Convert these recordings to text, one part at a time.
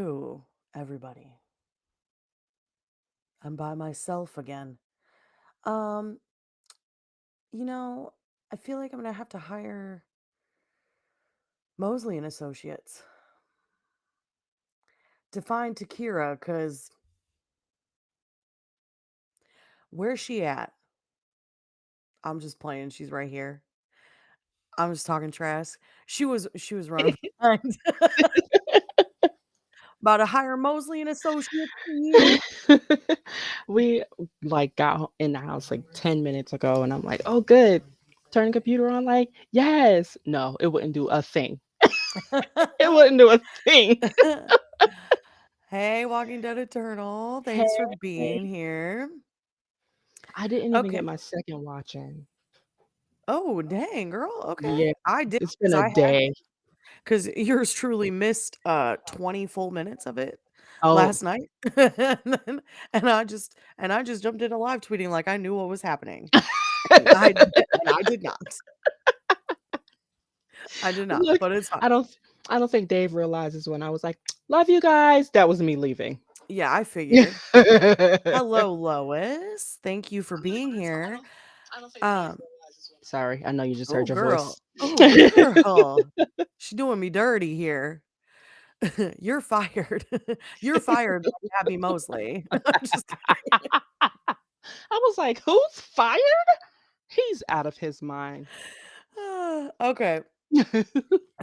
Ooh, everybody. I'm by myself again. Um, you know, I feel like I'm gonna have to hire Mosley and Associates to find Takeerah, cause where's she at? I'm just playing. She's right here. I'm just talking trash. She was running behind. About to hire Mosley and Associates for you. We, like, got in the house, like, 10 minutes ago, and I'm like, "Oh, good. Turn the computer on," like, "Yes." No, it wouldn't do a thing. It wouldn't do a thing. Hey, Walking Dead Eternal. Thanks for being Hey. here. I didn't even get Okay. my second watch in. Oh, dang, girl. Okay. Yeah, I did it's been because a I had day. because yours truly missed 20 full minutes of it Oh, last night. And I just jumped into live tweeting like I knew what was happening. And I did not. I did not, look, but it's fine. I don't I don't think Dave realizes when I was like, "Love you guys." That was me leaving. Yeah, I figured. Hello, Lois. Thank you for being here. Um, Sorry, I know you just oh heard your girl. voice. Oh girl. She doing me dirty here. You're fired. You're fired, Gabi Mosely. I'm just I was like, "Who's fired? He's out of his mind." okay.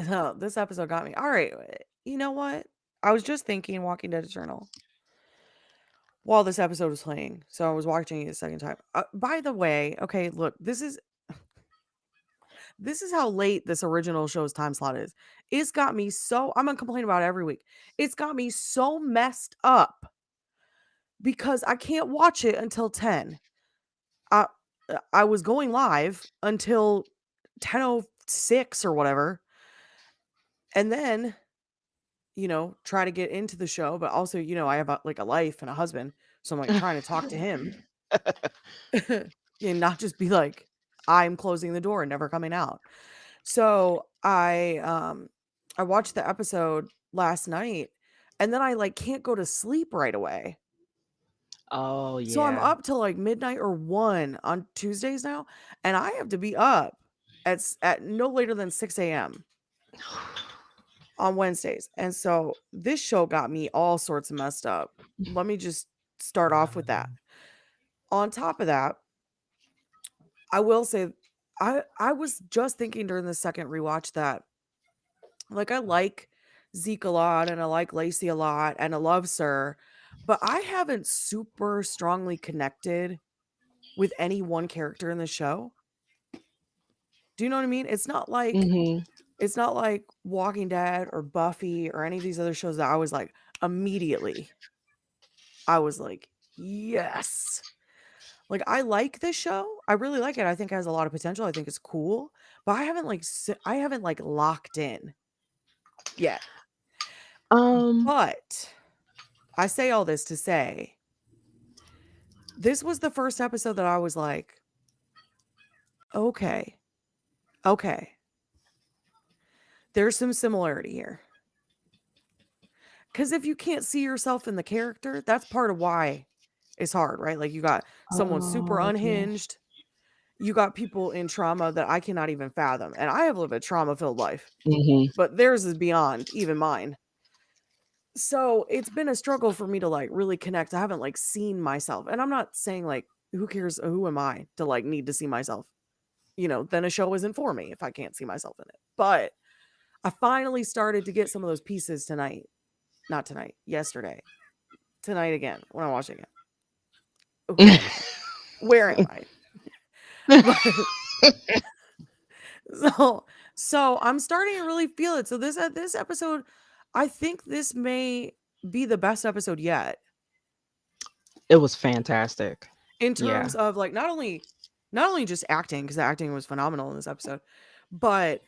So this episode got me. All right. You know what? I was just thinking Walking Dead Eternal while this episode was playing. So I was watching it a second time. By the way, okay, look, this is how late this original show's time slot is. It's got me so I'm gonna complain about it every week. It's got me so messed up because I can't watch it until 10. I I was going live until 10:06 or whatever. And then try to get into the show, but also, I have like a life and a husband, so I'm like trying to talk to him and not just be like, I'm closing the door and never coming out. So I watched the episode last night and then I like can't go to sleep right away. Oh, So I'm yeah. up till like midnight or 1 on Tuesdays now, and I have to be up at no later than 6 a.m. on Wednesdays. And so this show got me all sorts of messed up. Let me just start off with that. On top of that, I will say I was just thinking during the second rewatch that like I like Zeke a lot and I like Lacey a lot and I love Sir, but I haven't super strongly connected with any one character in the show. Do you know what I mean? Mhm. It's not like Walking Dead or Buffy or any of these other shows that I was like immediately I was like, "Yes." Like, I like this show. I really like it. I think it has a lot of potential. I think it's cool, but I haven't, like, locked in yet. Um, But I say all this to say, this was the first episode that I was like, "Okay, okay, there's some similarity here." Because if you can't see yourself in the character, that's part of why it's hard, right? Like, you got someone super oh, okay. unhinged. You got people in trauma that I cannot even fathom, and I have lived a trauma-filled life, Mhm. but theirs is beyond even mine. So, it's been a struggle for me to, like, really connect. I haven't, like, seen myself, and I'm not saying, like, who cares? Who am I to, like, need to see myself? Then a show isn't for me if I can't see myself in it. But I finally started to get some of those pieces tonight. Not tonight, yesterday. Tonight again when I watch it again. Who am I? Where am I? But so so I'm starting to really feel it. So this episode, I think this may be the best episode yet It was fantastic. in Yeah. terms of like not only just acting because the acting was phenomenal in this episode, but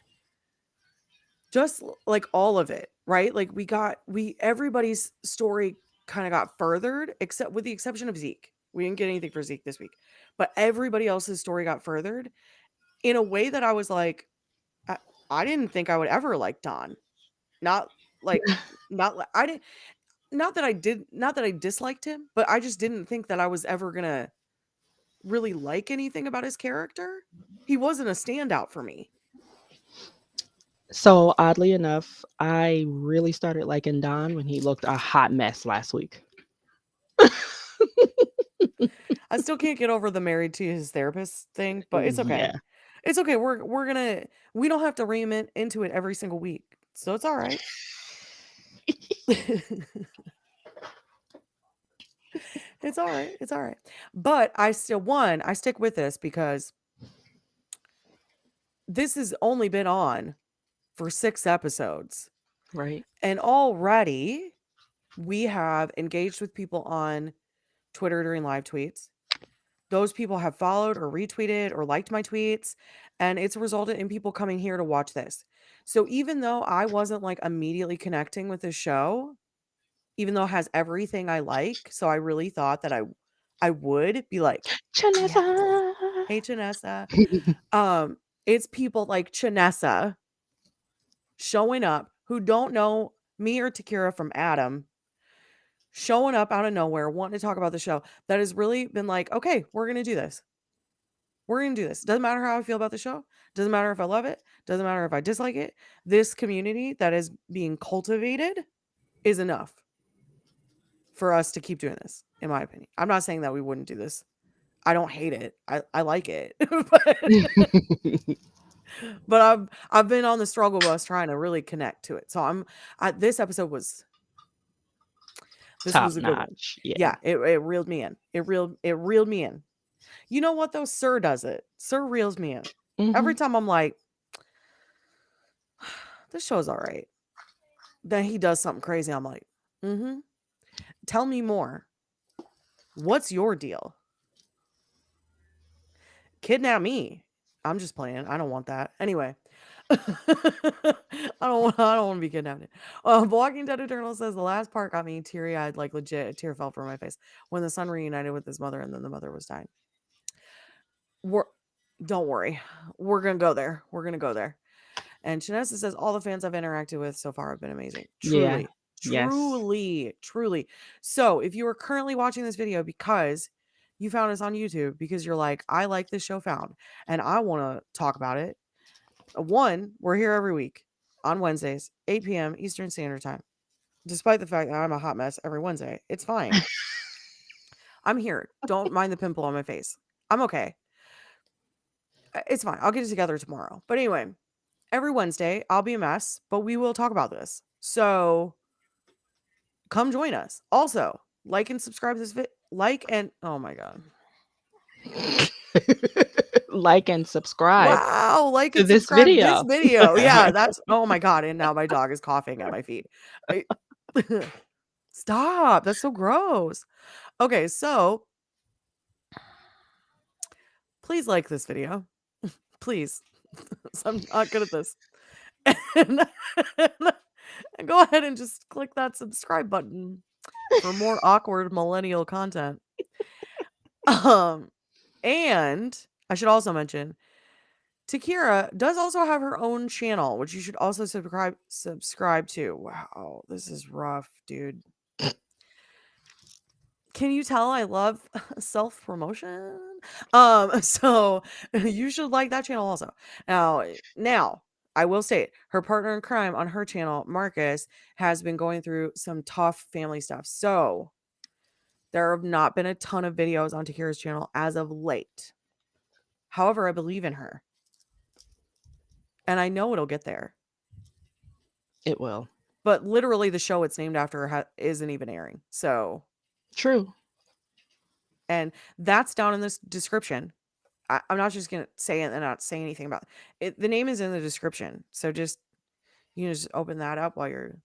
just like all of it, right? Like we everybody's story kind of got furthered except with the exception of Zeke. We didn't get anything for Zeke this week, but everybody else's story got furthered in a way that I was like, I, I didn't think I would ever like Don. Not like not li I didn't. not that I disliked him, but I just didn't think that I was ever gonna really like anything about his character. He wasn't a standout for me. So oddly enough, I really started liking Don when he looked a hot mess last week. I still can't get over the married to his therapist thing, but it's okay. Yeah. It's okay. We don't have to ream it into it every single week. So it's all right. It's all right. It's all right. But I stick with this because this has only been on for 6 episodes. Right. And already we have engaged with people on Twitter during live tweets. Those people have followed or retweeted or liked my tweets, and it's resulted in people coming here to watch this. So even though I wasn't like immediately connecting with the show, even though it has everything I like, so I really thought that I would be like, Chanessa. yes. Hey Chanessa. It's people like Chanessa showing up who don't know me or Takira from Adam, showing up out of nowhere, wanting to talk about the show, that has really been like, okay, we're gonna do this. We're gonna do this. Doesn't matter how I feel about the show. Doesn't matter if I love it. Doesn't matter if I dislike it. This community that is being cultivated is enough for us to keep doing this, in my opinion. I'm not saying that we wouldn't do this. I don't hate it. I like it. But I've been on the struggle bus trying to really connect to it. So this episode Top was a good one. notch. Yeah. Yeah, it reeled me in. It reeled me in. You know what though? Sir does it. Sir reels me in. Every Hmm. time I'm like, this show's all right. Then he does something crazy. I'm like, mm-hmm. Tell me more. What's your deal? Kidnap me. I'm just playing. I don't want that. Anyway. I don't want to be kidnapped. Walking Dead Eternal says the last part got me teary eyed, like legit. A tear fell from my face when the son reunited with his mother and then the mother was dying. We're, don't worry. We're gonna go there. We're gonna go there. And Shanessa says all the fans I've interacted with so far have been amazing. Yeah. Truly, Yes. truly, truly. So if you are currently watching this video because you found us on YouTube because you're like, I like this show found and I want to talk about it. One, we're here every week on Wednesdays, 8 p.m. Eastern Standard Time. Despite the fact that I'm a hot mess every Wednesday, it's fine. I'm here. Don't mind the pimple on my face. I'm okay. It's fine. I'll get it together tomorrow. But anyway, every Wednesday, I'll be a mess, but we will talk about this. So come join us. Also, like and subscribe to this oh my god. Like and subscribe Wow, like to and this subscribe this video. video. Yeah, that's oh my god. And now my dog is coughing at my feet. I- Stop. That's so gross. Okay, so please like this video. Please. I'm not good at this. And, and go ahead and just click that subscribe button for more awkward millennial content. Um, and I should also mention Takeerah does also have her own channel, which you should also subscribe to. Wow, this is rough, dude. Can you tell I love self-promotion? So you should like that channel also. Now I will say her partner in crime on her channel, Marcus, has been going through some tough family stuff. So there have not been a ton of videos on Takeerah's channel as of late. However, I believe in her. And I know it'll get there. It will. But literally the show it's named after isn't even airing. So, True. and that's down in this description. I'm not just going to say it and not say anything about it. The name is in the description. So just, you know, just open that up while you're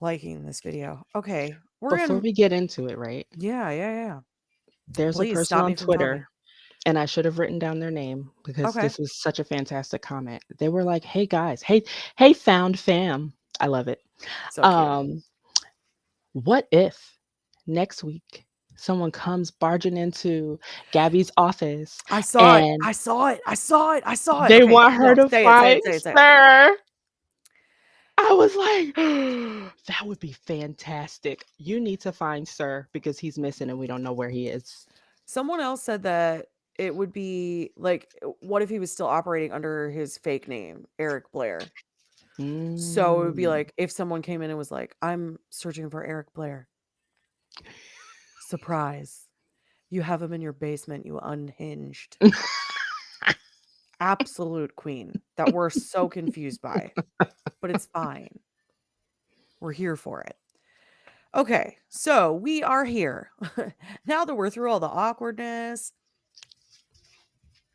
liking this video. Okay. We're Before going to, we get into it, right? yeah. There's a Please person stop on me from talking. Twitter, and I should have written down their name because Okay. this was such a fantastic comment. They were like, "Hey guys, hey found fam." I love it. So cute. Um, what if next week someone comes barging into Gabby's office I saw it. and I saw it. I saw it. I saw it. they Okay. want her No, to say it. Say fight it. Say it. Say it. Sir? I was like, that would be fantastic. You need to find Sir because he's missing and we don't know where he is. Someone else said that it would be like, what if he was still operating under his fake name, Eric Blair? So it would be Mm. like if someone came in and was like, "I'm searching for Eric Blair. Surprise. You have him in your basement, you unhinged." Absolute queen that we're so confused by, but it's fine. We're here for it. Okay, so we are here. Now that we're through all the awkwardness,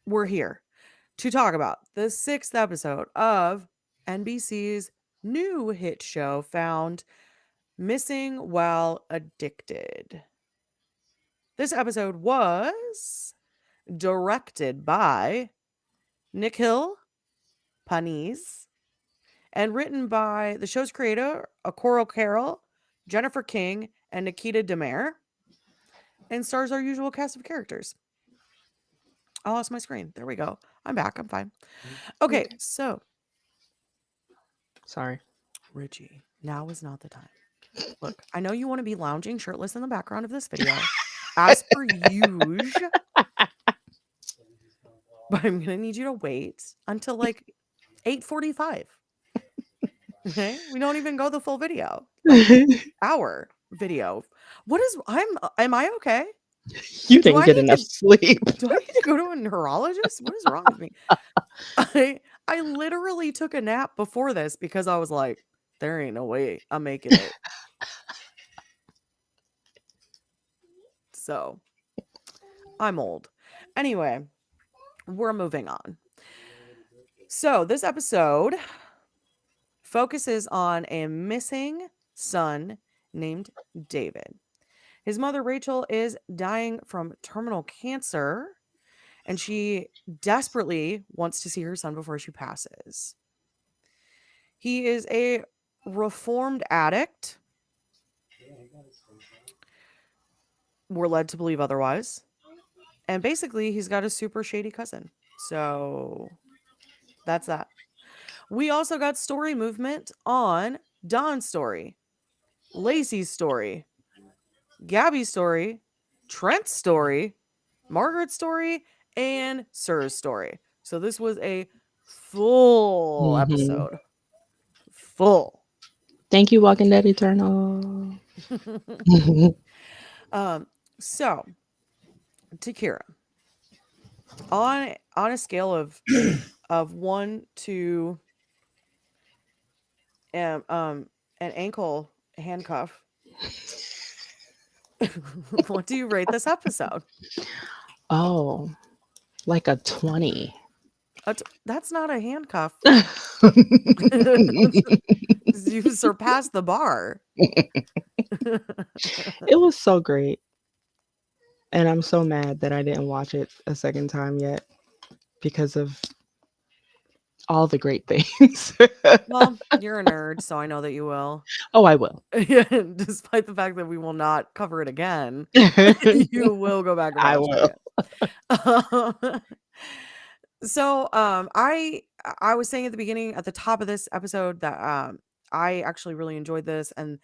we're here to talk about the sixth episode of NBC's new hit show found Missing While Addicted. This episode was directed by Nikhil Panis and written by the show's creator, Coral Carroll, Jennifer King, and Nikita Demare, and stars our usual cast of characters. I lost my screen. There we go. I'm back. I'm fine. Okay, Okay. so Sorry. Richie, now is not the time. Look, I know you want to be lounging shirtless in the background of this video, as per usual, but I'm gonna need you to wait until like 8:45. Okay, we don't even go the full video, like hour video. What is? Am I okay? You Do didn't I get need enough to? sleep. Do I need to go to a neurologist? What is wrong with me? I literally took a nap before this because I was like, there ain't no way I'm making it. So I'm old. Anyway, we're moving on. So this episode focuses on a missing son named David. His mother, Rachel, is dying from terminal cancer, and she desperately wants to see her son before she passes. He is a reformed addict. We're led to believe otherwise. And basically, he's got a super shady cousin. So that's that. We also got story movement on Don's story, Lacey's story, Gabby's story, Trent's story, Margaret's story, and Sir's story. So this was a full Hmm. episode. Full. Thank you, Walking Dead Eternal. um, so Takira, on a scale of 1 to an ankle handcuff, what do you rate this episode? Oh, like a 20. That's not a handcuff. You surpassed the bar. It was so great. And I'm so mad that I didn't watch it a second time yet because of all the great things. Well, you're a nerd, so I know that you will. Oh, I will. Yeah, despite the fact that we will not cover it again, you will go back and I watch it will. again. So, I was saying at the beginning, at the top of this episode, that I actually really enjoyed this, and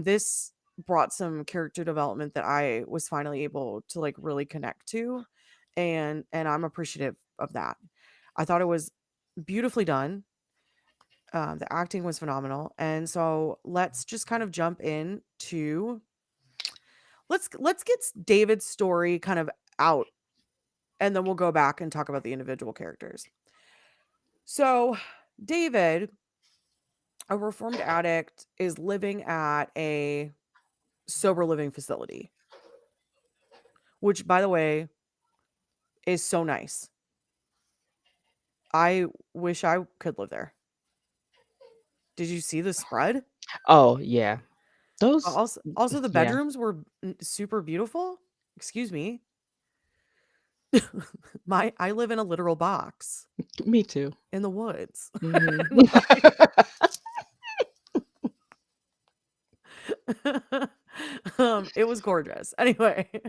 this brought some character development that I was finally able to like really connect to, and I'm appreciative of that. I thought it was beautifully done. The acting was phenomenal, and so let's just kind of jump in to let's get David's story kind of out, and then we'll go back and talk about the individual characters. So, David, a reformed addict, is living at a sober living facility, which, by the way, is so nice. I wish I could live there. Did you see the spread? Oh, yeah. Those, Also, the yeah, bedrooms were super beautiful. Excuse me. I live in a literal box me too. in the woods. Hmm. And, like, it was gorgeous. Anyway, he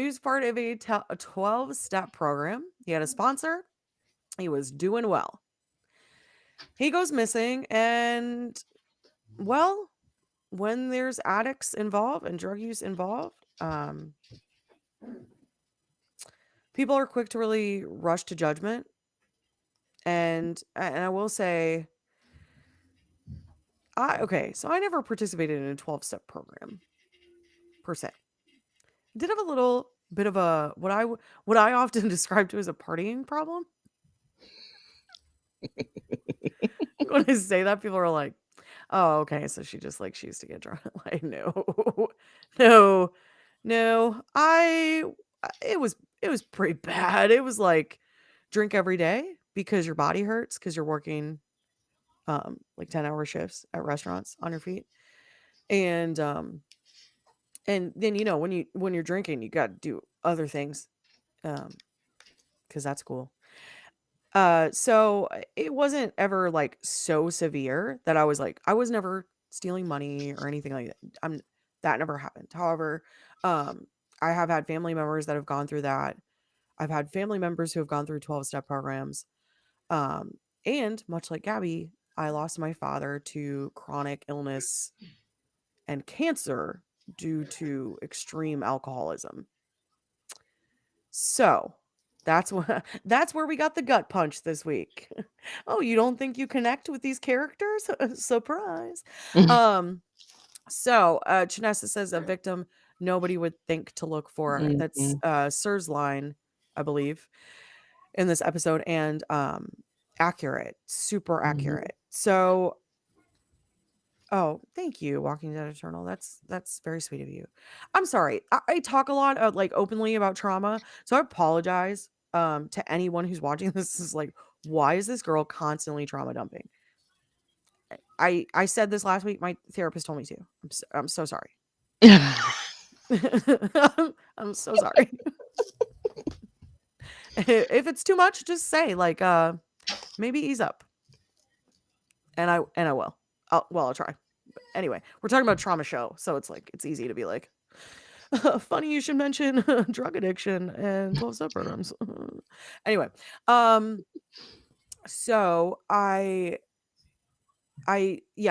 was part of a 12-step program. He had a sponsor. He was doing well. He goes missing, and well, when there's addicts involved and drug use involved, people are quick to really rush to judgment. And I will say, so I never participated in a 12-step program per se. Did have a little bit of a what I often describe to as a partying problem. When I say that, people are like, "Oh, okay, so she just like she used to get drunk." Like, no, no, no. It was pretty bad. It was like drink every day because your body hurts because you're working like 10-hour shifts at restaurants on your feet. And then when you're drinking, you got to do other things because that's cool. It wasn't ever like so severe that I was never stealing money or anything like that. That never happened. However, um, I have had family members that have gone through that. I've had family members who have gone through 12-step programs. Um, and much like Gabby, I lost my father to chronic illness and cancer due to extreme alcoholism. So, that's where we got the gut punch this week. Oh, you don't think you connect with these characters? Surprise. Um, Chanessa says a victim nobody would think to look for. That's Mhm. Sir's line, I believe, in this episode, and accurate, super Mhm. accurate. So, oh, thank you, Walking Dead Eternal. That's very sweet of you. I'm sorry. I talk a lot like openly about trauma, so I apologize to anyone who's watching this is like, why is this girl constantly trauma dumping? I said this last week. My therapist told me to. I'm so sorry. I'm so sorry. If it's too much, just say like maybe ease up. And I will. I'll try. But anyway, we're talking about trauma show, so it's like it's easy to be like, funny you should mention drug addiction and 12-step programs. Anyway, um, so yeah,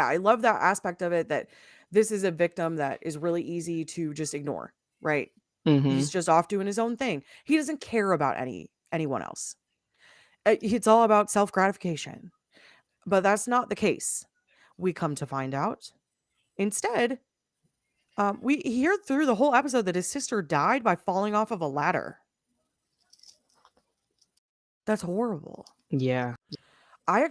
I love that aspect of it that this is a victim that is really easy to just ignore, right? He's Mhm. just off doing his own thing. He doesn't care about anyone else. It's all about self-gratification. But that's not the case. We come to find out. Instead, we hear through the whole episode that his sister died by falling off of a ladder. That's horrible. Yeah. I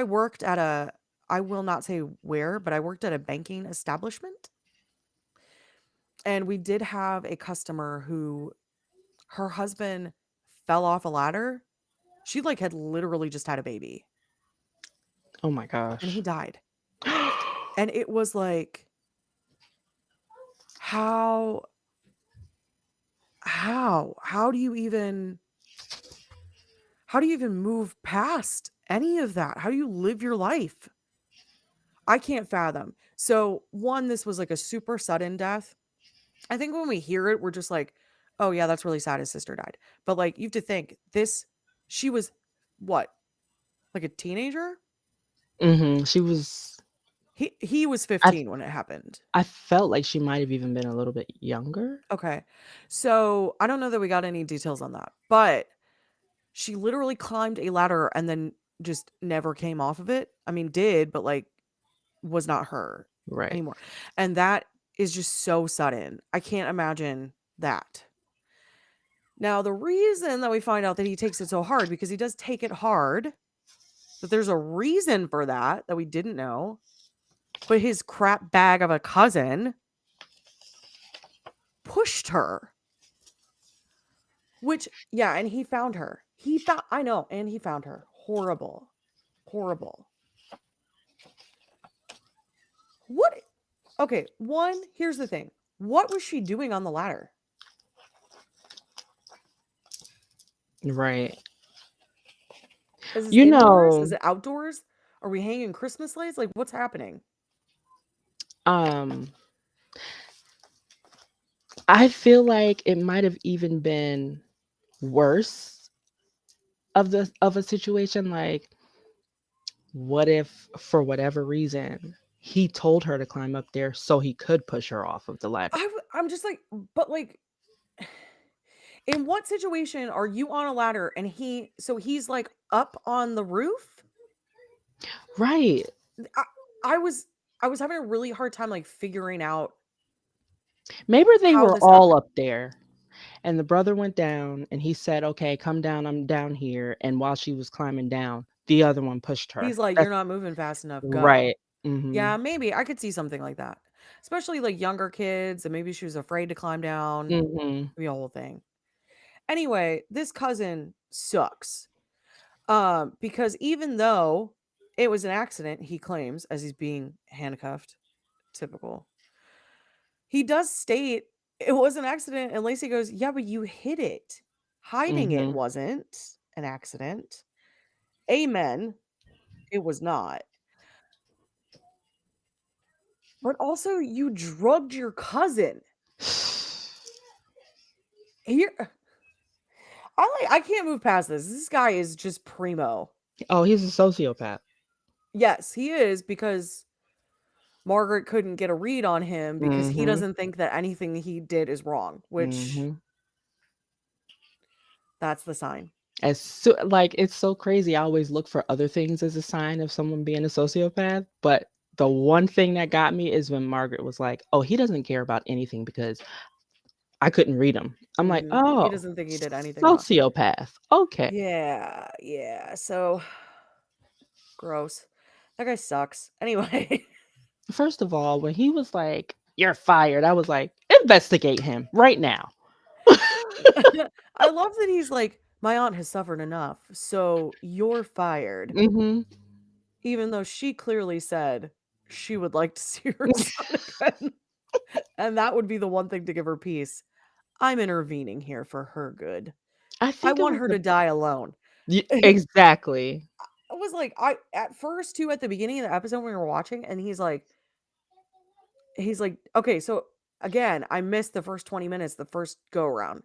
worked at I will not say where, but I worked at a banking establishment. And we did have a customer who her husband fell off a ladder. She like had literally just had a baby Oh my and he gosh. died. And it was like, how, how do you even move past any of that? How do you live your life? I can't fathom. So, one, this was like a super sudden death. I think when we hear it, we're just like, oh, yeah, that's really sad. His sister died. But like, you have to think she was what, like a teenager? Mhm. She was. He was I 15 when it happened. I felt like she might have even been a little bit younger. Okay. So, I don't know that we got any details on that, but she literally climbed a ladder and then just never came off of it. I mean, did, but like was not her Right. anymore. And that is just so sudden. I can't imagine that. Now, the reason that we find out that he takes it so hard, because he does take it hard, but there's a reason for that that we didn't know. But his crap bag of a cousin pushed her, which, yeah, and he found her. I know, and he found her. Horrible. Horrible. What? Okay, one, here's the thing. What was she doing on the ladder? Right. Is this You indoors? Is know, it outdoors? Are we hanging Christmas lights? Like, what's happening? um, I feel like it might have even been worse of a situation. Like What if, for whatever reason, he told her to climb up there so he could push her off of the ladder? I'm just like, but like, in what situation are you on a ladder and he's like up on the roof? Right. I, I was I was having a really hard time like figuring out Maybe they how were this all happened. up there and the brother went down and he said, "Okay, come down. I'm down here." And while she was climbing down, the other one pushed her. He's like, That's "You're not moving fast enough. Go." right. Mhm. Yeah, maybe I could see something like that, especially like younger kids, and maybe she was afraid to climb down. Mhm. Maybe a whole thing. Anyway, this cousin sucks. Because even though it was an accident, he claims, as he's being handcuffed, typical. He does state it was an accident, and Lacey goes, "Yeah, but you hid it. Hiding it Mhm. wasn't an accident." Amen. It was not. But also, you drugged your cousin. Here, I can't move past this. This guy is just primo. Oh, he's a sociopath. Yes, he is because Margaret couldn't get a read on him because he Mhm. doesn't think that anything he did is wrong, which Mhm. that's the sign. Like, it's so crazy. I always look for other things as a sign of someone being a sociopath, but the one thing that got me is when Margaret was like, "Oh, he doesn't care about anything because I couldn't read him." I'm like, He "Oh, doesn't think he did anything wrong. sociopath. Okay." Yeah, yeah. So gross. That guy sucks. Anyway, First of all, when he was like, "You're fired," I was like, "Investigate him right now." I love that he's like, my aunt has suffered enough, so you're fired. Mhm. Even though she clearly said she would like to see her son again. And that would be the one thing to give her peace. I'm intervening here for her good. I I think it want was her the to die alone. exactly. I was like, I at first too at the beginning of the episode when we were watching, and he's like, okay, so again, I missed the first 20 minutes, the first go around.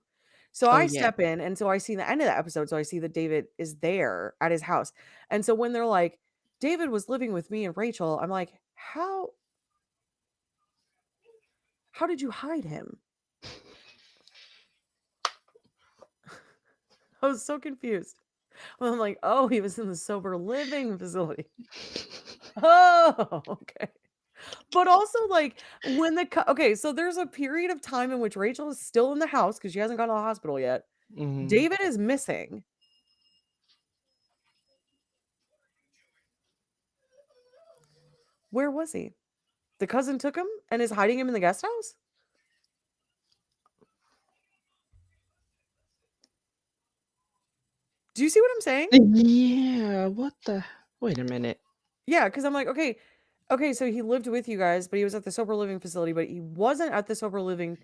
So Oh, I yeah. step in, and so I see the end of the episode. So I see that David is there at his house. And so when they're like, David was living with me and Rachel, I'm like, how did you hide him? I was so confused. Well, I'm like, oh, he was in the sober living facility. Oh, okay. But also, like, when okay, so there's a period of time in which Rachel is still in the house because she hasn't gone to the hospital yet. Mhm. David is missing. Where was he? The cousin took him and is hiding him in the guest house? Do you see what I'm saying? Yeah, what the wait a minute. Yeah, because I'm like, okay, so he lived with you guys, but he was at the sober living facility, but he wasn't at the sober living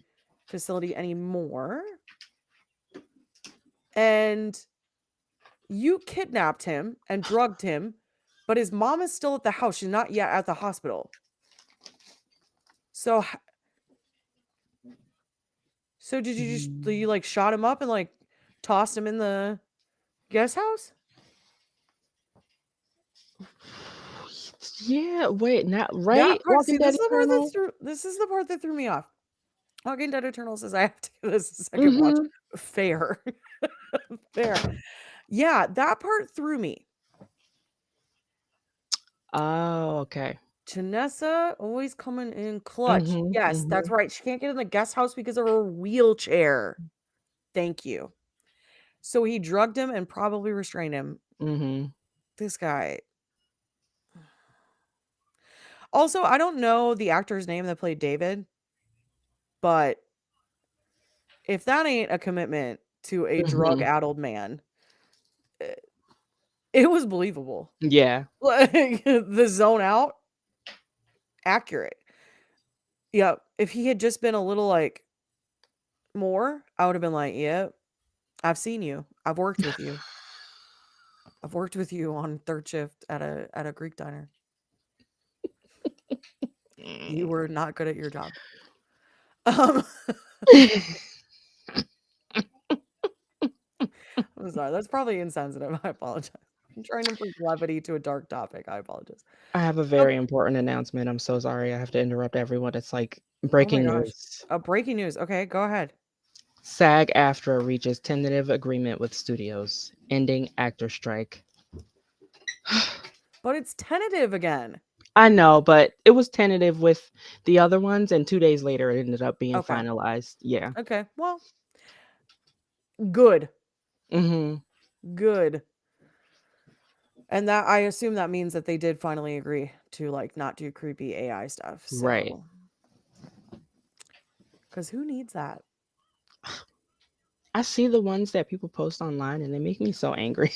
facility anymore. And you kidnapped him and drugged him, but his mom is still at the house. She's not yet at the hospital. So, so did you Mm. like shot him up and like tossed him in the guest house? Yeah, wait, not That right? part, Walking see, Dead Eternal? this is the part that threw me off. Walking Dead Eternal says I have to give this a second watch. Mhm. Fair. Fair. Yeah, that part threw me. Oh, okay. Janessa always coming in clutch. Mhm, Yes, that's mhm, right. She can't get in the guest house because of her wheelchair. Thank you. So he drugged him and probably restrained him. mhm. This guy. Also, I don't know the actor's name that played David, but if that ain't a commitment to a Mhm. drug-addled man, eh, it was believable. Yeah. Like, the zone out, accurate. Yeah, if he had just been a little, like, more, I would have been like, "Yep, I've seen you. I've worked with you. I've worked with you on 3rd shift at a Greek diner. You Mm. were not good at your job." Um, I'm sorry, that's probably insensitive. I apologize. I'm trying to bring levity to a dark topic. I apologize. I have a Oh, very important announcement. I'm so sorry. I have to interrupt everyone. It's like oh my breaking gosh. news. Breaking news. Okay, go ahead. SAG-AFTRA reaches tentative agreement with studios, ending actor strike. But it's tentative again. I know, but it was tentative with the other ones, and 2 days later, it ended up being Okay. finalized. Yeah. Okay. Well, good. Mhm. Good. And that I assume that means that they did finally agree to like not do creepy AI stuff. Right. So, cuz who needs that? I see the ones that people post online, and they make me so angry.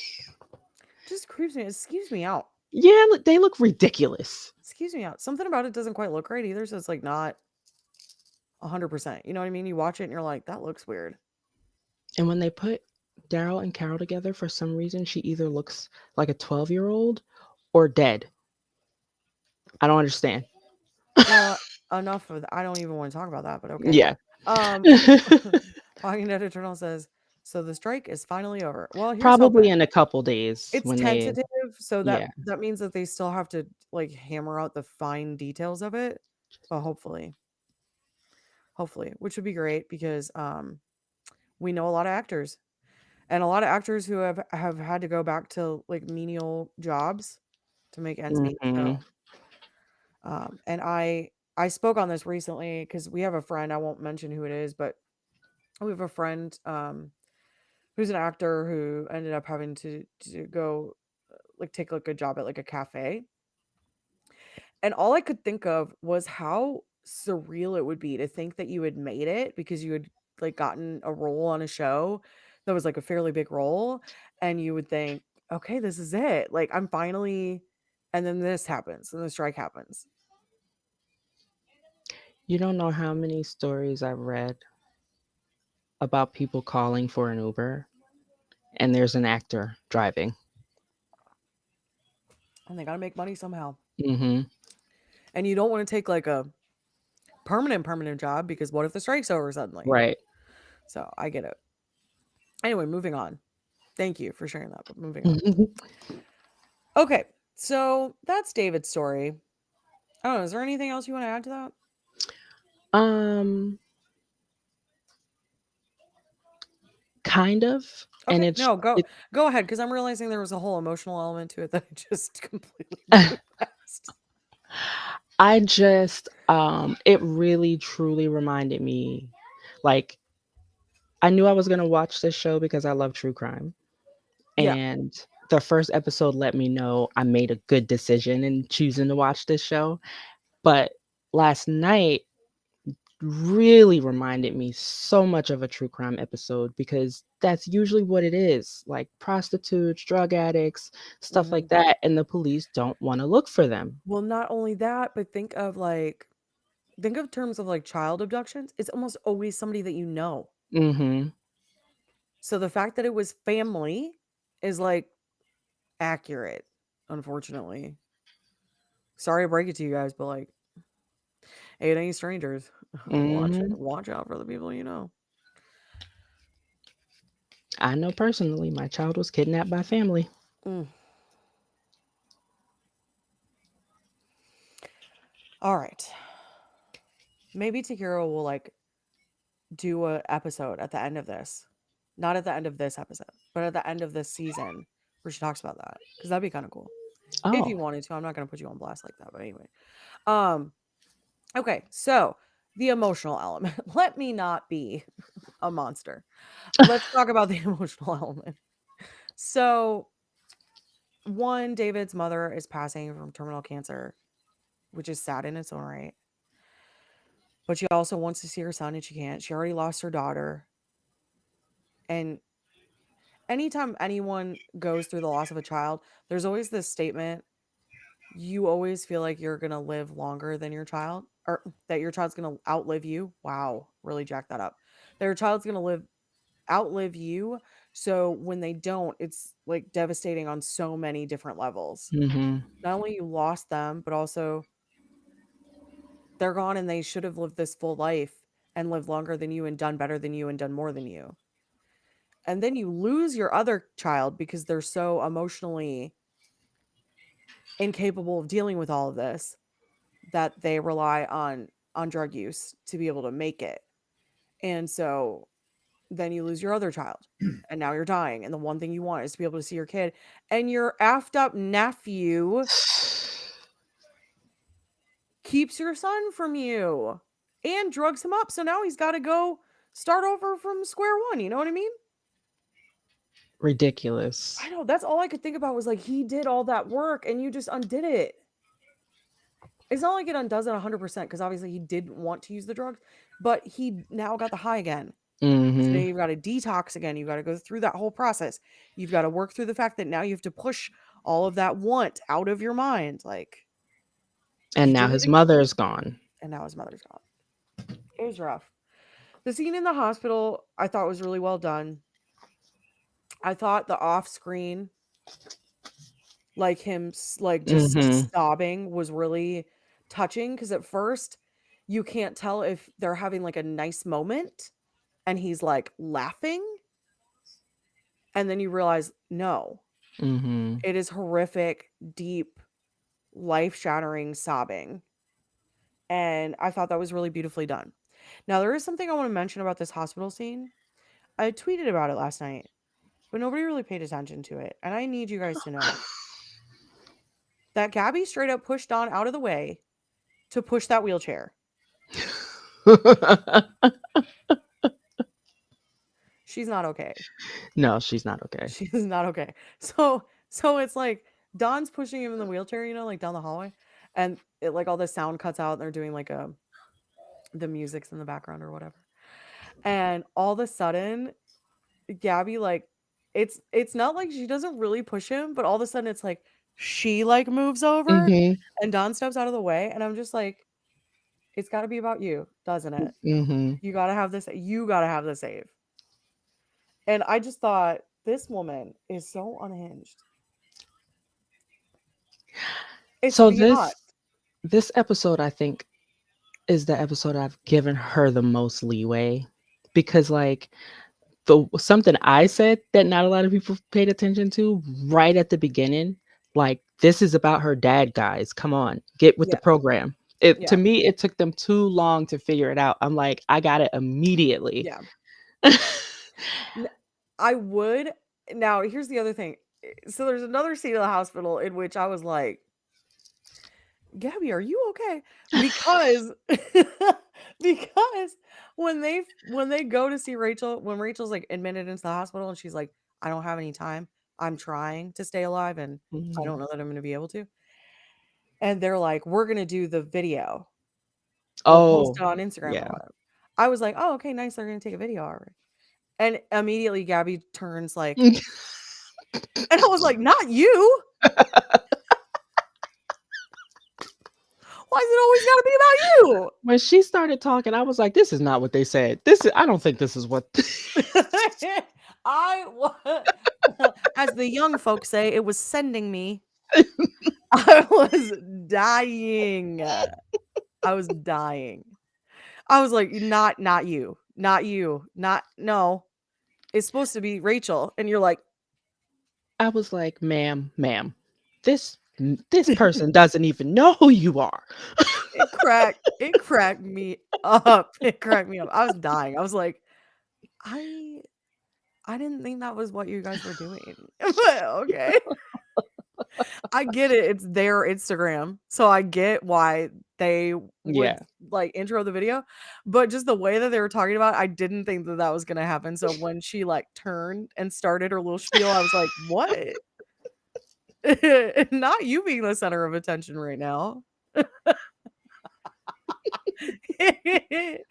Just creeps me. Excuse me out. Yeah, look, they look ridiculous. Excuse me out. Something about it doesn't quite look right either, so it's like not 100%. You know what I mean? You watch it and you're like, that looks weird. And when they put Daryl and Carol together, for some reason, she either looks like a 12-year-old or dead. I don't understand. Well, enough of that. I don't even want to talk about that, but okay. Yeah. Um Walking Dead Eternal says, so the strike is finally over. Well, here's Probably hoping. in a couple days It's when they tentative, so that yeah. that means that they still have to like hammer out the fine details of it. But hopefully, which would be great because we know a lot of actors and a lot of actors who have had to go back to like menial jobs to make ends meet. Mhm. So, and I spoke on this recently because we have a friend. I won't mention who it is, but we have a friend who's an actor who ended up having to go like take like a job at like a cafe. And all I could think of was how surreal it would be to think that you had made it because you had like gotten a role on a show that was like a fairly big role and you would think, "Okay, this is it. Like I'm finally." And then this happens and the strike happens. You don't know how many stories I've read about people calling for an Uber and there's an actor driving. And they got to make money somehow. Mhm. And you don't want to take like a permanent job because what if the strike's over suddenly? Right. So, I get it. Anyway, moving on. Thank you for sharing that, but moving on. Mhm. Okay. So, that's David's story. I don't know, is there anything else you want to add to that? Um, kind of, and Okay, no, go ahead because I'm realizing there was a whole emotional element to it that I just completely blew past. I just it really truly reminded me like I knew I was going to watch this show because I love true crime. Yeah. And the first episode let me know I made a good decision in choosing to watch this show. But last night really reminded me so much of a true crime episode because that's usually what it is, like prostitutes, drug addicts, stuff like Mhm. that, and the police don't want to look for them. Well, not only that, but think of terms of like child abductions. It's almost always somebody that you know. Mhm. So the fact that it was family is like accurate, unfortunately. Sorry to break it to you guys, but like it ain't strangers. Mhm. Watch out for the people you know. I know personally my child was kidnapped by family. Mm. All right. Maybe Takira will like do a episode at the end of this. Not at the end of this episode, but at the end of this season where she talks about that. Because that'd be kind of cool. If Oh. you wanted to. I'm not gonna put you on blast like that, but anyway. Um, okay, so the emotional element. Let me not be a monster. Let's talk about the emotional element. So one, David's mother is passing from terminal cancer, which is sad in its own right. But she also wants to see her son and she can't. She already lost her daughter. And anytime anyone goes through the loss of a child, there's always this statement, you always feel like you're going to live longer than your child or that your child's going to outlive you. Wow, really jack that up. That your child's going to outlive you. So when they don't, it's like devastating on so many different levels. Mhm. Not only you lost them, but also they're gone and they should have lived this full life and lived longer than you and done better than you and done more than you. and then you lose your other child because they're so emotionally incapable of dealing with all of this that they rely on drug use to be able to make it. And so then you lose your other child. And now you're dying. And the one thing you want is to be able to see your kid. And your effed up nephew keeps your son from you and drugs him up. So now he's got to go start over from square one. You know what I mean? Ridiculous. I know. That's all I could think about was like, he did all that work and you just undid it. It's not like it undoes it 100% because obviously he didn't want to use the drugs, but he now got the high again. So now Mm-hmm. you've got to detox again. You've got to go through that whole process. You've got to work through the fact that now you have to push all of that want out of your mind. Like, And you now did it his again. mother is gone. And now his mother's gone. It was rough. The scene in the hospital I thought was really well done. I thought the off screen, like him, like Mm-hmm. just sobbing, was really touching because at first you can't tell if they're having like a nice moment and he's like laughing. And then you realize, no, Mm-hmm. it is horrific, deep, life shattering sobbing. And I thought that was really beautifully done. Now, there is something I want to mention about this hospital scene. I tweeted about it last night, but nobody really paid attention to it. And I need you guys to know that Gabby straight up pushed Dawn out of the way to push that wheelchair. She's not okay. No, she's not okay. She's not okay. So it's like Dawn's pushing him in the wheelchair, like down the hallway, and it like all the sound cuts out and they're doing like the music's in the background or whatever. And all of a sudden, Gabby like it's not like she doesn't really push him, but all of a sudden it's like she like moves over Mm-hmm. and Dawn steps out of the way and I'm just like it's got to be about you, doesn't it? Mm-hmm. You got to have the save. And I just thought this woman is so unhinged. It's So beyond. this episode, I think, is the episode I've given her the most leeway because, like, the something I said that not a lot of people paid attention to right at the beginning, like, this is about her dad, guys. Come on, get with the Yeah. program. It Yeah. to me, it took them too long to figure it out. I'm like, I got it immediately. Yeah. N- I would. Now, here's the other thing. So there's another scene in the hospital in which I was like, Gabby, are you okay? Because because when they go to see Rachel, when Rachel's like admitted into the hospital and she's like, I don't have any time. I'm trying to stay alive and I don't Mhm. know that I'm gonna be able to. And they're like, we're gonna do the video. We'll post Oh, it on Instagram or yeah. whatever. I was like, oh, okay, nice. They're gonna take a video already. And immediately Gabby turns like, and I was like, not you. Why is it always gotta be about you? When she started talking, I was like, "This is not what they said. This is I don't think this is what." I as the young folks say, it was sending me. I was dying. I was dying. I was like, not you. Not you. Not no. It's supposed to be Rachel. And you're like, I was like, "Ma'am, this person doesn't even know who you are." it cracked me up. It cracked me up. I was dying. I was like, I I didn't think that was what you guys were doing. But okay. I get it. It's their Instagram. So I get why they would Yeah. like intro the video, but just the way that they were talking about it, I didn't think that that was going to happen. So when she like turned and started her little spiel, I was like, "What?" Not you being the center of attention right now. It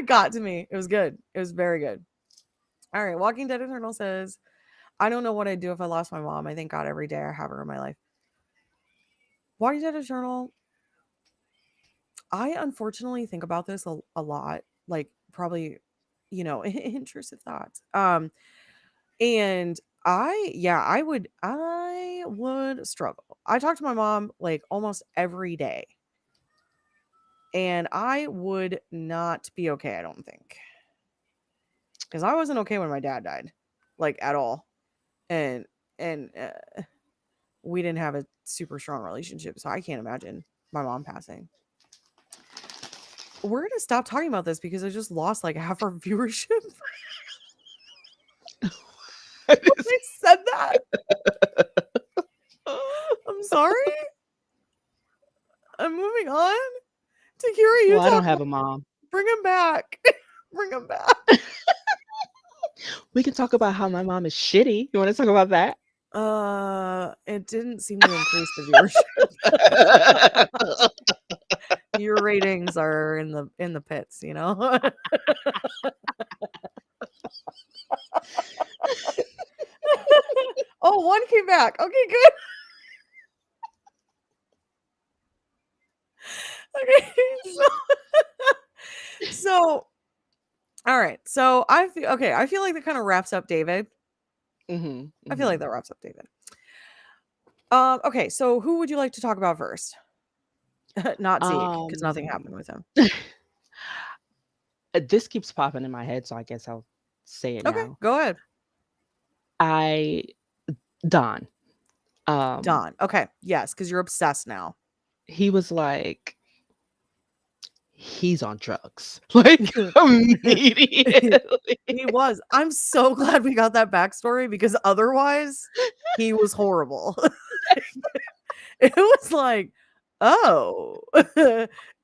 got to me. It was good. It was very good. All right. Walking Dead Eternal says, I don't know what I'd do if I lost my mom. I thank God every day I have her in my life. Walking Dead Eternal, I unfortunately think about this a lot, like probably, intrusive thoughts. And I would struggle. I talk to my mom like almost every day, and I would not be okay, I don't think. Because I wasn't okay when my dad died. like at all. And and we didn't have a super strong relationship, so I can't imagine my mom passing. We're gonna stop talking about this because I just lost like half our viewership. I said that. I'm sorry. I'm moving on. Takeerah, you Well, I talk. don't have a mom. Bring him back. Bring him back. We can talk about how my mom is shitty. You want to talk about that? It didn't seem to increase the viewership. Your ratings are in the pits, you know. Oh, one came back. Okay, good. Okay, so all right. So I feel like that kind of wraps up David. Mhm, I feel like mhm. that wraps up David. Okay, so who would you like to talk about first? Not Zeke, because nothing happened with him. This keeps popping in my head, so I guess I'll say it Okay, now. go ahead. I Don. Um, Don. Okay, yes, because you're obsessed now. he was like, he's on drugs, like immediately. He was. I'm so glad we got that backstory because otherwise he was horrible. It was like, oh,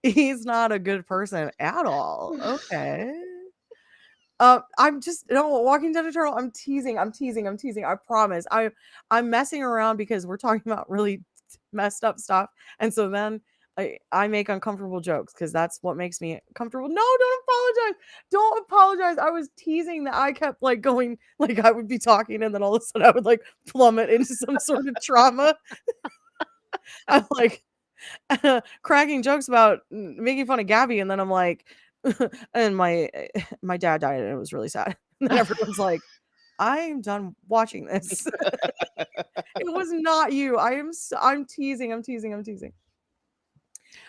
he's not a good person at all. Okay. I'm just no Walking Dead Eternal. I'm teasing. I'm teasing. I'm teasing. I promise. I'm messing around because we're talking about really messed up stuff, and so then I make uncomfortable jokes because that's what makes me comfortable. No, don't apologize. Don't apologize. I was teasing that I kept like going, like I would be talking, and then all of a sudden I would like plummet into some sort of trauma. I'm like cracking jokes about making fun of Gabby, and then I'm like, and my dad died, and it was really sad. And then everyone's like, "I'm done watching this." It was not you. I'm teasing. I'm teasing. I'm teasing.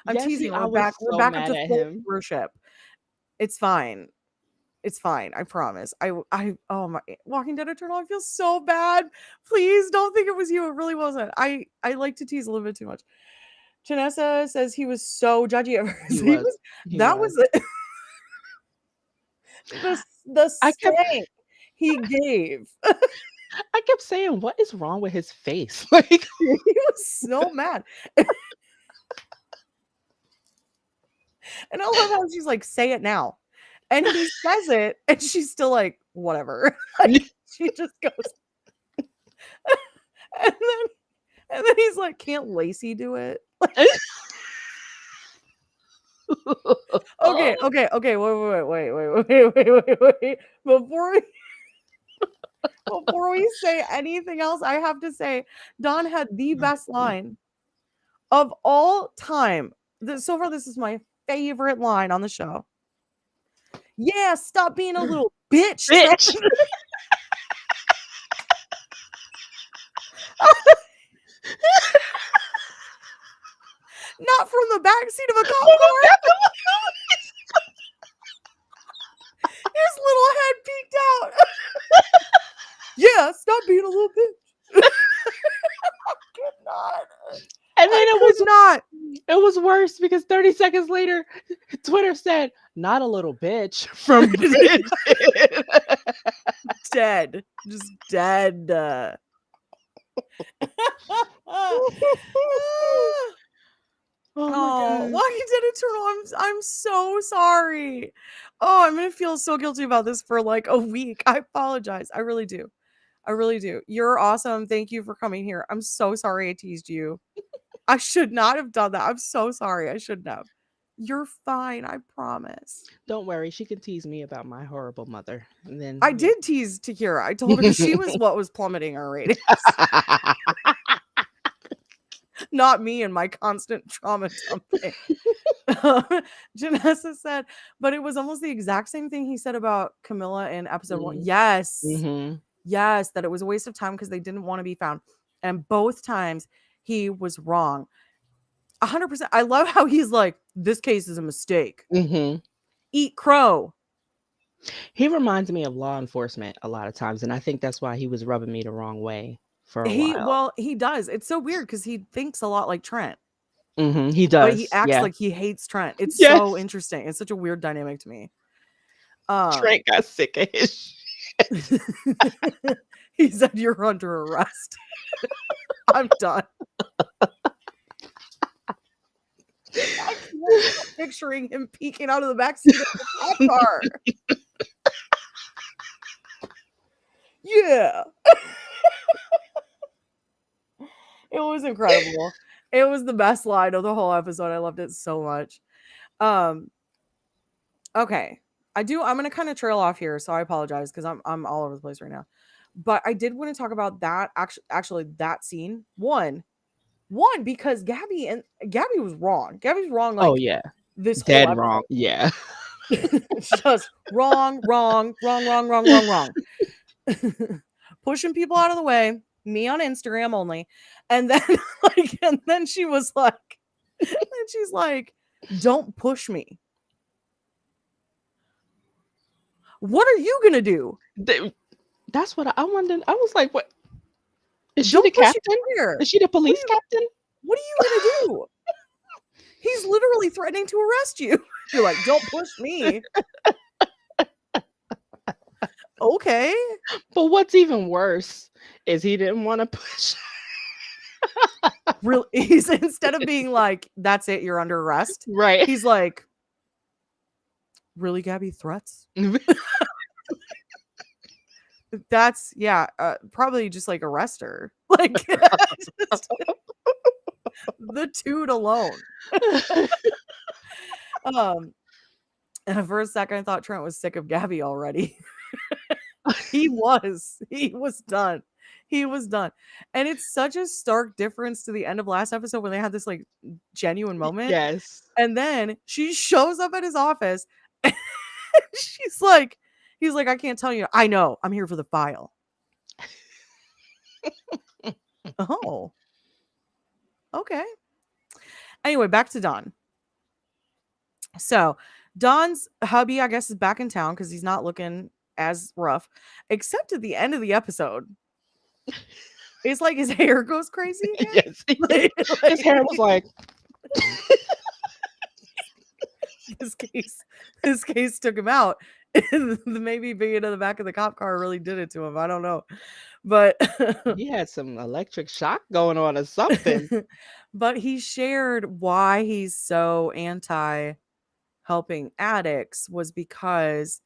I'm Yeah, see, teasing. I We're was back. We're so back up mad to at full him. viewership. It's fine. It's fine. I promise. Oh my Walking Dead Eternal. I feel so bad. Please don't think it was you. It really wasn't. I like to tease a little bit too much. Janessa says he was so judgy at first. He was. He That was. was it. The I kept stank he gave. I kept saying, "What is wrong with his face?" Like, He was so mad. And I love how she's like, "Say it now." And he says it, and she's still like, "Whatever." Like, she just goes and then he's like, "Can't Lacey do it?" Okay, okay, okay. Wait. Before we before we say anything else, I have to say Don had the best line of all time. So far, this is my favorite line on the show. Yeah, stop being a little bitch, Trump. bitch. Not from the backseat of a cop car. His little head peeked out. Yeah, stop being a little bitch. I could not. And then I could not. it was worse because 30 seconds later, Twitter said, "Not a little bitch" from Bridget. Dead. Just dead. Oh my Oh, god. Walking Dead Eternal, I'm so sorry. Oh, I'm gonna feel so guilty about this for like a week. I apologize. I really do. I really do. You're awesome. Thank you for coming here. I'm so sorry I teased you. I should not have done that. I'm so sorry. I shouldn't have. You're fine. I promise. Don't worry, she can tease me about my horrible mother. And I then did tease Takeerah. I told her she was what was plummeting her ratings, not me and my constant trauma dumping. Janessa said, but it was almost the exact same thing he said about Camilla in episode 1. Mhm. Yes. Mhm. Yes, that it was a waste of time because they didn't want to be found. And both times he was wrong. 100%. I love how he's like, this case is a mistake. Mhm. Eat crow. He reminds me of law enforcement a lot of times, and I think that's why he was rubbing me the wrong way for a He while. well, he does. It's so weird because he thinks a lot like Trent, He but he does. acts Yeah. like he hates Trent. It's so Yes. interesting. It's such a weird dynamic to me. Um, Trent got sick of his shit. he said, "You're under arrest." I'm done. I can't stop picturing him peeking out of the back seat of the cop car. Yeah. It was incredible. It was the best line of the whole episode. I loved it so much. Um, okay. I'm gonna kind of trail off here, so I apologize because I'm all over the place right now. But I did want to talk about that actually that scene. One, because Gabby was wrong. Gabby's wrong Oh, like yeah. this whole Dead wrong. episode. Yeah. It's just wrong, wrong, wrong, wrong, wrong, wrong, wrong. Pushing people out of the way, me on Instagram only. And then and then she's like, don't push me. What are you gonna do? Th That's what I wondered. I was like, "What? Is she the Don't push you captain? where? Is she the What are police you captain?" what are you gonna do? He's literally threatening to arrest you. You're like, don't push me. Okay. But what's even worse is he didn't wanna push. Real he's instead of being like, that's it, you're under arrest, Right. he's like, really, Gabby, threats? That's yeah, probably just like arrest her. Like just the toot alone. Um, and for a second I thought Trent was sick of Gabby already. He was. He was done. He was done. And it's such a stark difference to the end of last episode when they had this like genuine moment. Yes. And then she shows up at his office and she's like, he's like, I can't tell you. I know. I'm here for the file. Oh, okay. Anyway, back to Don. So Don's hubby, I guess, is back in town because he's not looking as rough, except at the end of the episode. It's like his hair goes crazy again. Yes. Like, His hair was like this case took him out. Maybe being in the back of the cop car really did it to him. I don't know. But he had some electric shock going on or something. but he shared why he's so anti helping addicts was because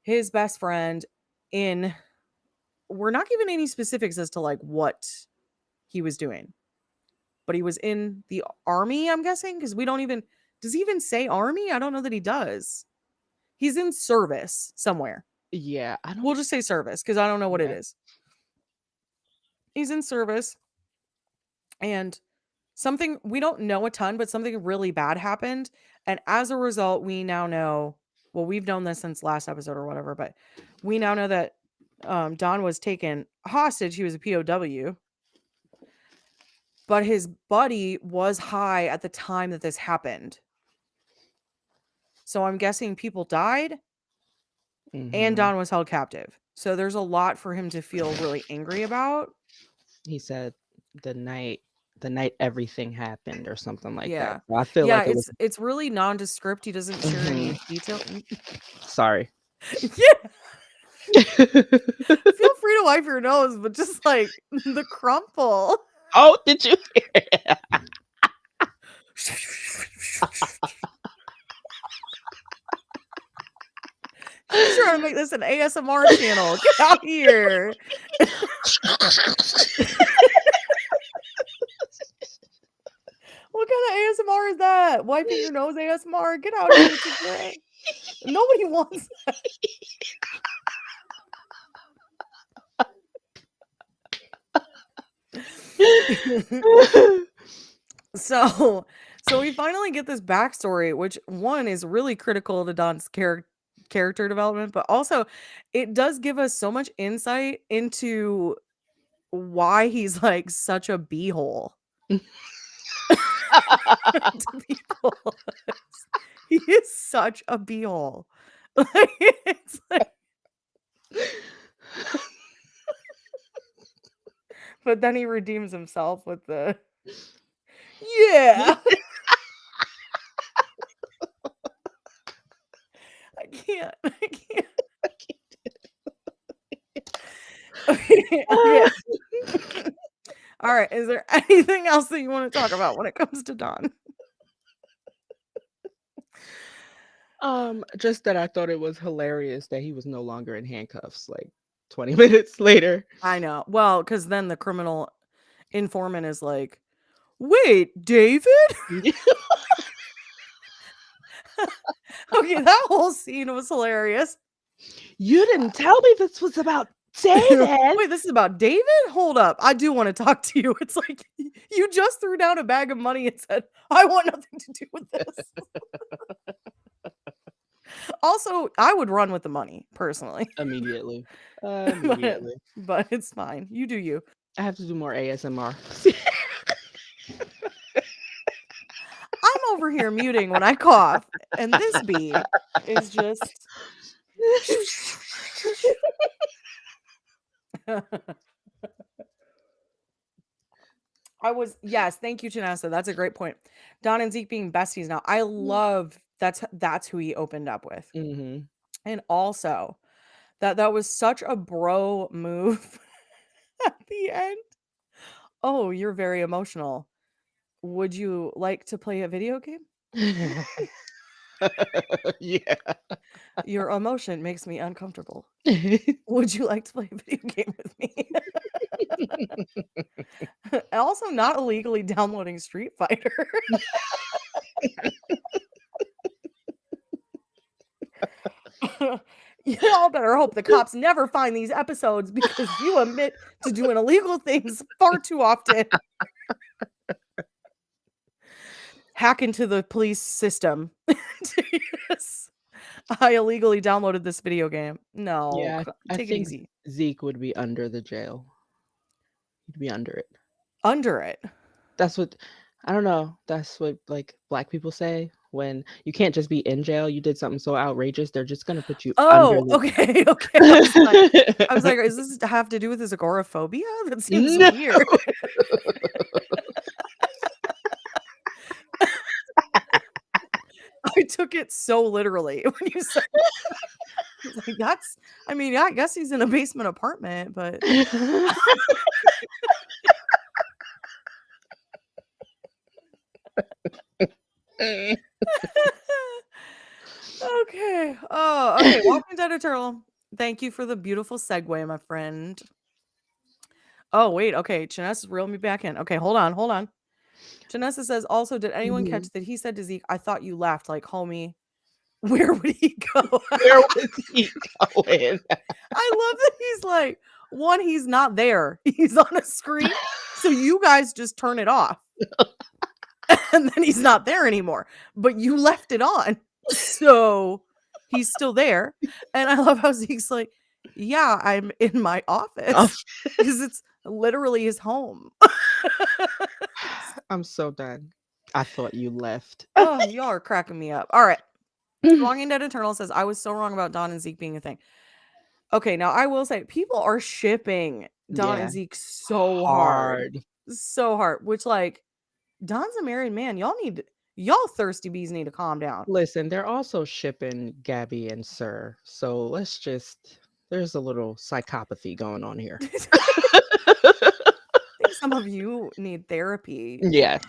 his best friend in we're not given any specifics as to like what he was doing, but he was in the army, I'm guessing, because we don't even does he even say army? I don't know that he does. He's in service somewhere. Yeah, I don't. We'll just say service because I don't know what it Yeah. is. He's in service and something we don't know a ton, but something really bad happened. And as a result, we now know, well, we've known this since last episode or whatever, but we now know that Don was taken hostage. He was a POW, but his buddy was high at the time that this happened. So I'm guessing people died and Mhm. Don was held captive. So there's a lot for him to feel really angry about. He said the night everything happened or something like that. Yeah. So I feel Yeah, like it was. it's really nondescript. He doesn't share Mhm. any detail. Sorry. Yeah. Feel free to wipe your nose, but just like the crumple. Oh, did you hear it? She's trying to make this an ASMR channel. Get out here. What kind of ASMR is that? Wiping your nose ASMR? Get out here today. Nobody wants so we finally get this backstory, which one is really critical to Don's character development, but also it does give us so much insight into why he's like such a beehole to people. He is such a beehole. Like, it's like, but then he redeems himself with the yeah. I can't. I can't. Okay. Okay. All right. Is there anything else that you want to talk about when it comes to Don? Just that I thought it was hilarious that he was no longer in handcuffs like 20 minutes later. I know. Well, because then the criminal informant is like, wait, David? Okay, that whole scene was hilarious. You didn't tell me this was about David. Wait, this is about David? Hold up. I do want to talk to you. It's like you just threw down a bag of money and said, I want nothing to do with this. Also, I would run with the money personally. Immediately. but, Immediately. but it's fine. You do you. I have to do more ASMR. I'm over here muting when I cough, and this bee is just yes, thank you, Janessa. That's a great point. Don and Zeke being besties now. I love that's who he opened up with. Mhm. And also that was such a bro move at the end. Oh, you're very emotional. Would you like to play a video game? Yeah. Your emotion makes me uncomfortable. Would you like to play a video game with me? And also not illegally downloading Street Fighter. You all better hope the cops never find these episodes because you admit to doing illegal things far too often. Hack into the police system. Yes. I illegally downloaded this video game. No, Yeah, I take it think easy. Zeke would be under the jail. He'd be under it. Under it. That's what I don't know. That's what like black people say when you can't just be in jail. You did something so outrageous, they're just gonna put you under Oh, the okay, okay. I was like, "Is this to have to do with his agoraphobia? That seems No. weird." I took it so literally when you said I was like, "That's I mean, yeah, I guess he's in a basement apartment, but" Okay. Oh, okay, Walking Dead Eternal. Thank you for the beautiful segue, my friend. Oh, wait, okay, Janessa reeled me back in. Okay, hold on, hold on. Janessa says, "Also, did anyone Mhm. catch that he said to Zeke, 'I thought you left,' like, homie, where would he go?'" Where was he going? I love that he's like, one, he's not there. He's on a screen, so you guys just turn it off, and then he's not there anymore, but you left it on, so he's still there, and I love how Zeke's like, "Yeah, I'm in my Oh, office," because it's literally his home. I'm so done. I thought you left. Oh, y'all are cracking me up. All right. Walking Dead Eternal says, "I was so wrong about Don and Zeke being a thing." Okay, now I will say people are shipping Don and Yeah, Zeke so hard. hard. So hard, which like Don's a married man. Y'all thirsty bees need to calm down. Listen, they're also shipping Gabby and Sir, so let's just there's a little psychopathy going on here. I think some of you need therapy. Yes.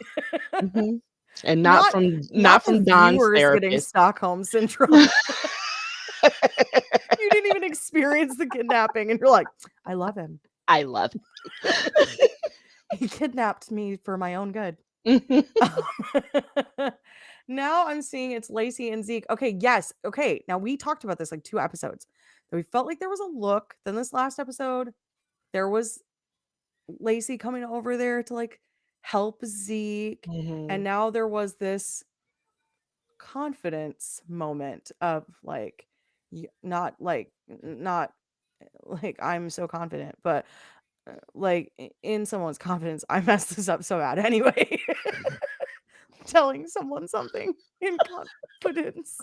Mhm. And not Not from not not the from Don's viewers getting therapist. Stockholm syndrome. You didn't even experience the kidnapping and you're like, "I love him. I love He kidnapped me for my own good." it. Now I'm seeing it's Lacey and Zeke. Okay, yes. Okay. Now we talked about this like 2 episodes. That we felt like there was a look. Then this last episode, there was Lacey coming over there to like help Zeke. And Mhm. now there was this confidence moment of like not like I'm so confident, but like in someone's confidence, I messed this up so bad anyway. Telling someone something in confidence.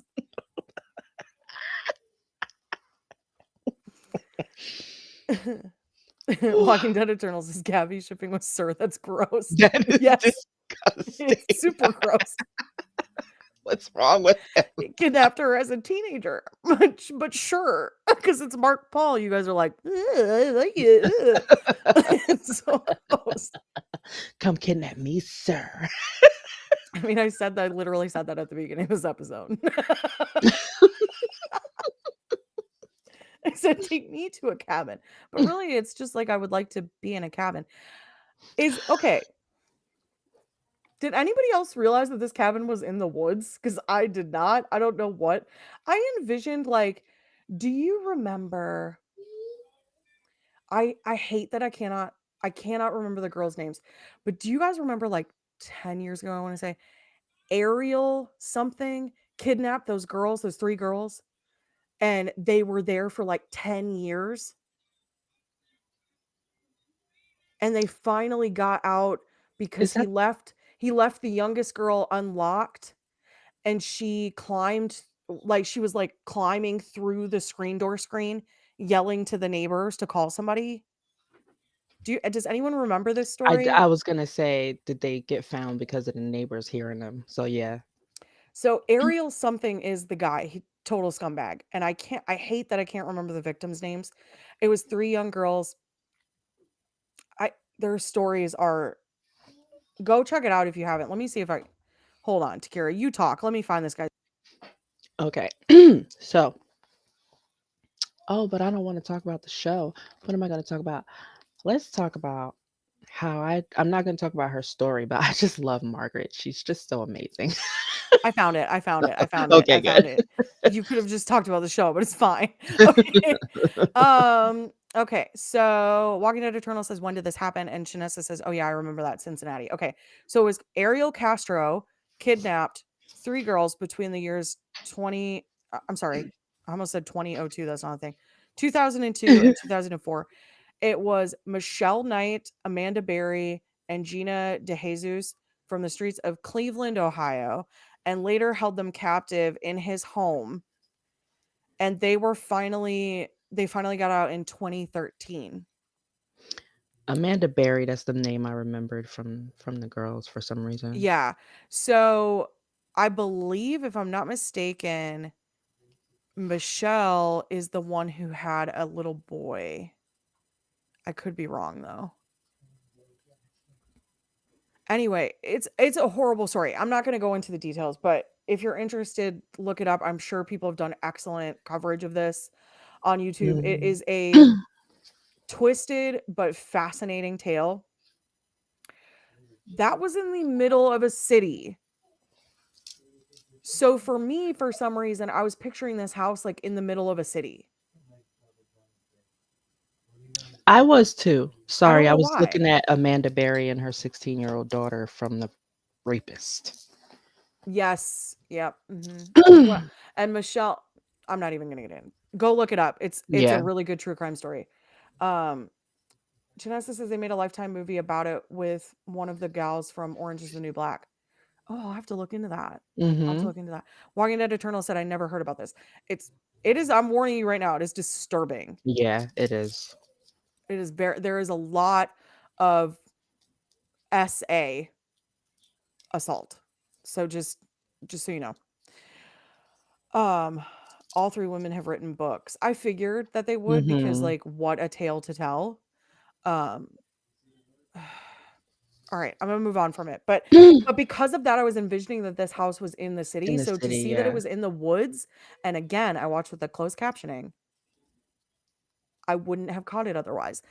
Walking Dead Eternal says Gabby shipping with Sir. That's gross. That is Yes, it's disgusting. super gross. What's wrong with him? He kidnapped her as a teenager, but sure, because it's Mark Paul. You guys are like, "Ugh, I like it. Ugh." It's so gross. Come kidnap me, sir. I mean, I said that. I literally said that at the beginning of this episode. I said, "Take me to a cabin," but really, it's just like I would like to be in a cabin. Is okay. Did anybody else realize that this cabin was in the woods? Because I did not. I don't know what. I envisioned like, do you remember? I hate that I cannot remember the girls' names. But do you guys remember like 10 years ago, I want to say, Ariel something kidnapped those girls, those three girls, and they were there for like 10 years and they finally got out because Is that he left the youngest girl unlocked and she climbed like she was like climbing through the screen door screen yelling to the neighbors to call somebody. Does anyone remember this story? I was gonna say, did they get found because of the neighbors hearing them? So yeah. So Ariel something is the guy, he total scumbag. And I hate that I can't remember the victims' names. It was three young girls. Their stories are go check it out if you haven't. Let me see if I hold on, Takeerah. You talk. Let me find this guy. Okay. So, oh, but I don't want to talk about the show. What am I going to talk about? Let's talk about how I'm not going to talk about her story, but I just love Margaret. She's just so amazing. I found it. I found it. I found it. Okay, I found good. it. You could have just talked about the show, but it's fine. Okay. Okay. So Walking Dead Eternal says, when did this happen? And Shanessa says, oh yeah, I remember that, Cincinnati. Okay. So it was Ariel Castro kidnapped three girls between the years 20 I'm sorry. I almost said 2002. That's not a thing. 2002 and 2004. It was Michelle Knight, Amanda Berry, and Gina DeJesus from the streets of Cleveland, Ohio, and later held them captive in his home. And they finally got out in 2013. Amanda Berry, that's the name I remembered from the girls for some reason. Yeah. So I believe, if I'm not mistaken, Michelle is the one who had a little boy. I could be wrong though. Anyway, it's a horrible story. I'm not going to go into the details, but if you're interested, look it up. I'm sure people have done excellent coverage of this on YouTube. It Mhm. is a twisted but fascinating tale. That was in the middle of a city. So for me, for some reason, I was picturing this house like in the middle of a city. I was too. I don't Sorry, I know was why. looking at Amanda Berry and her 16-year-old daughter from The Rapist. Yes. Yep. What? And Michelle, I'm not even going to get in. Go look it up. It's a Yeah. really good true crime story. Um, Janessa says they made a Lifetime movie about it with one of the gals from Orange is the New Black. Oh, I'll have to look into that. I'll have to Mhm. look into that. Walking Dead Eternal said I never heard about this. It is, I'm warning you right now, it is disturbing. Yeah, it is. It is there is a lot of SA assault. So just so you know. Um all three women have written books. I figured that they would because Mhm. like what a tale to tell. Um all right, I'm gonna move on from it. But because of that, I was envisioning that this house was in the In city. the So to city, see that it yeah. was in the woods, and again, I watched with the closed captioning, I wouldn't have caught it otherwise.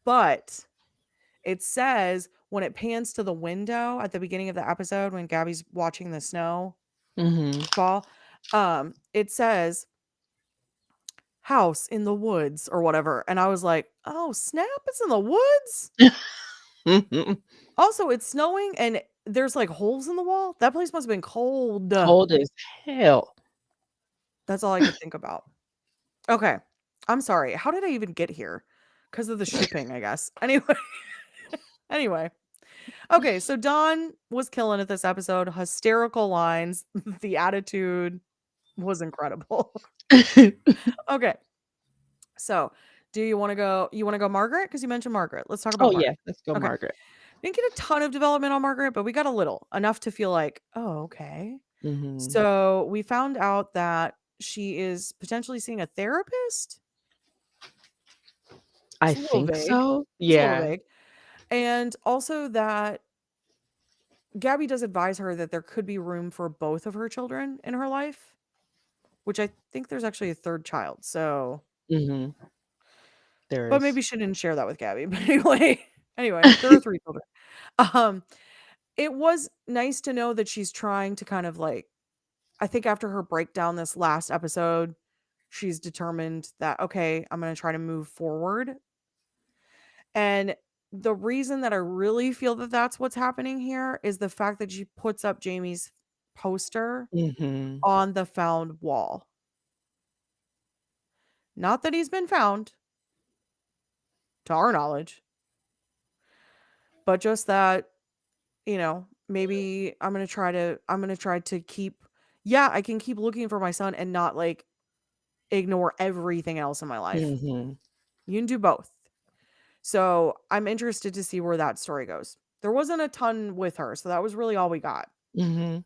But it says when it pans to the window at the beginning of the episode when Gabby's watching the snow Mhm. fall, it says house in the woods or whatever. And I was like, oh snap, it's in the woods. Mhm. Also, it's snowing and there's like holes in the wall. That place must have been cold. Cold as hell. That's all I could think about. Okay. I'm sorry. How did I even get here? Because of the shipping, I guess. Anyway. Anyway. Okay, so Dawn was killing it this episode. Hysterical lines. The attitude was incredible. Okay. So Do you wanna go Margaret? 'Cause you mentioned Margaret. Let's talk Oh, about yeah, Margaret. let's go Okay. Margaret. Didn't get a ton of development on Margaret, but we got a little, enough to feel like, "Oh, okay." Mhm. So, we found out that she is potentially seeing a therapist? I It's a little think vague. so. It's a little Yeah. vague. And also that Gabby does advise her that there could be room for both of her children in her life, which I think there's actually a 3rd child, so Mhm. There but is. maybe she didn't share that with Gabby, but anyway, there are 3 children. Um, it was nice to know that she's trying to kind of, like I think after her breakdown this last episode, she's determined that, "Okay, I'm gonna try to move forward." And the reason that I really feel that that's what's happening here is the fact that she puts up Jamie's poster Mhm. on the found wall. Not that he's been found, to our knowledge, but just that, maybe I'm gonna try to keep yeah, I can keep looking for my son and not, like, ignore everything else in my life. Mhm. You can do both. So, I'm interested to see where that story goes. There wasn't a ton with her, so that was really all we got. Mhm.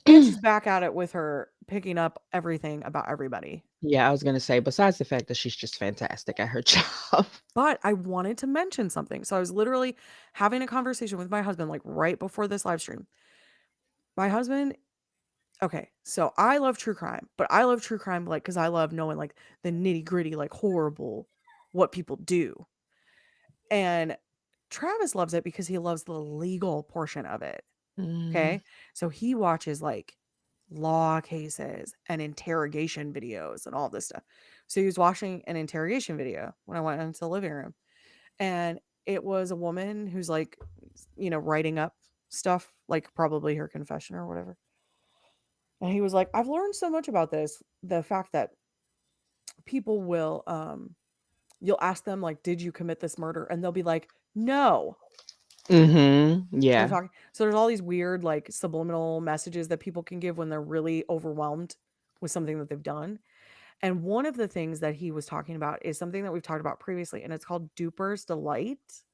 And she's back at it with her picking up everything about everybody. Yeah, I was gonna say, besides the fact that she's just fantastic at her job. But I wanted to mention something. So I was literally having a conversation with my husband, like, right before this live stream. My husband okay, so I love true crime, but I love true crime, like, because I love knowing, like, the nitty-gritty, like, horrible what people do. And Travis loves it because he loves the legal portion of it. Mm. Okay. So he watches like law cases and interrogation videos and all this stuff. So he was watching an interrogation video when I went into the living room. And it was a woman who's like, writing up stuff, like probably her confession or whatever. And he was like, I've learned so much about this. The fact that people will, you'll ask them, like, did you commit this murder? And they'll be like, no. Mhm. They're Yeah. talking so there's all these weird, like, subliminal messages that people can give when they're really overwhelmed with something that they've done, and one of the things that he was talking about is something that we've talked about previously, and it's called duper's delight.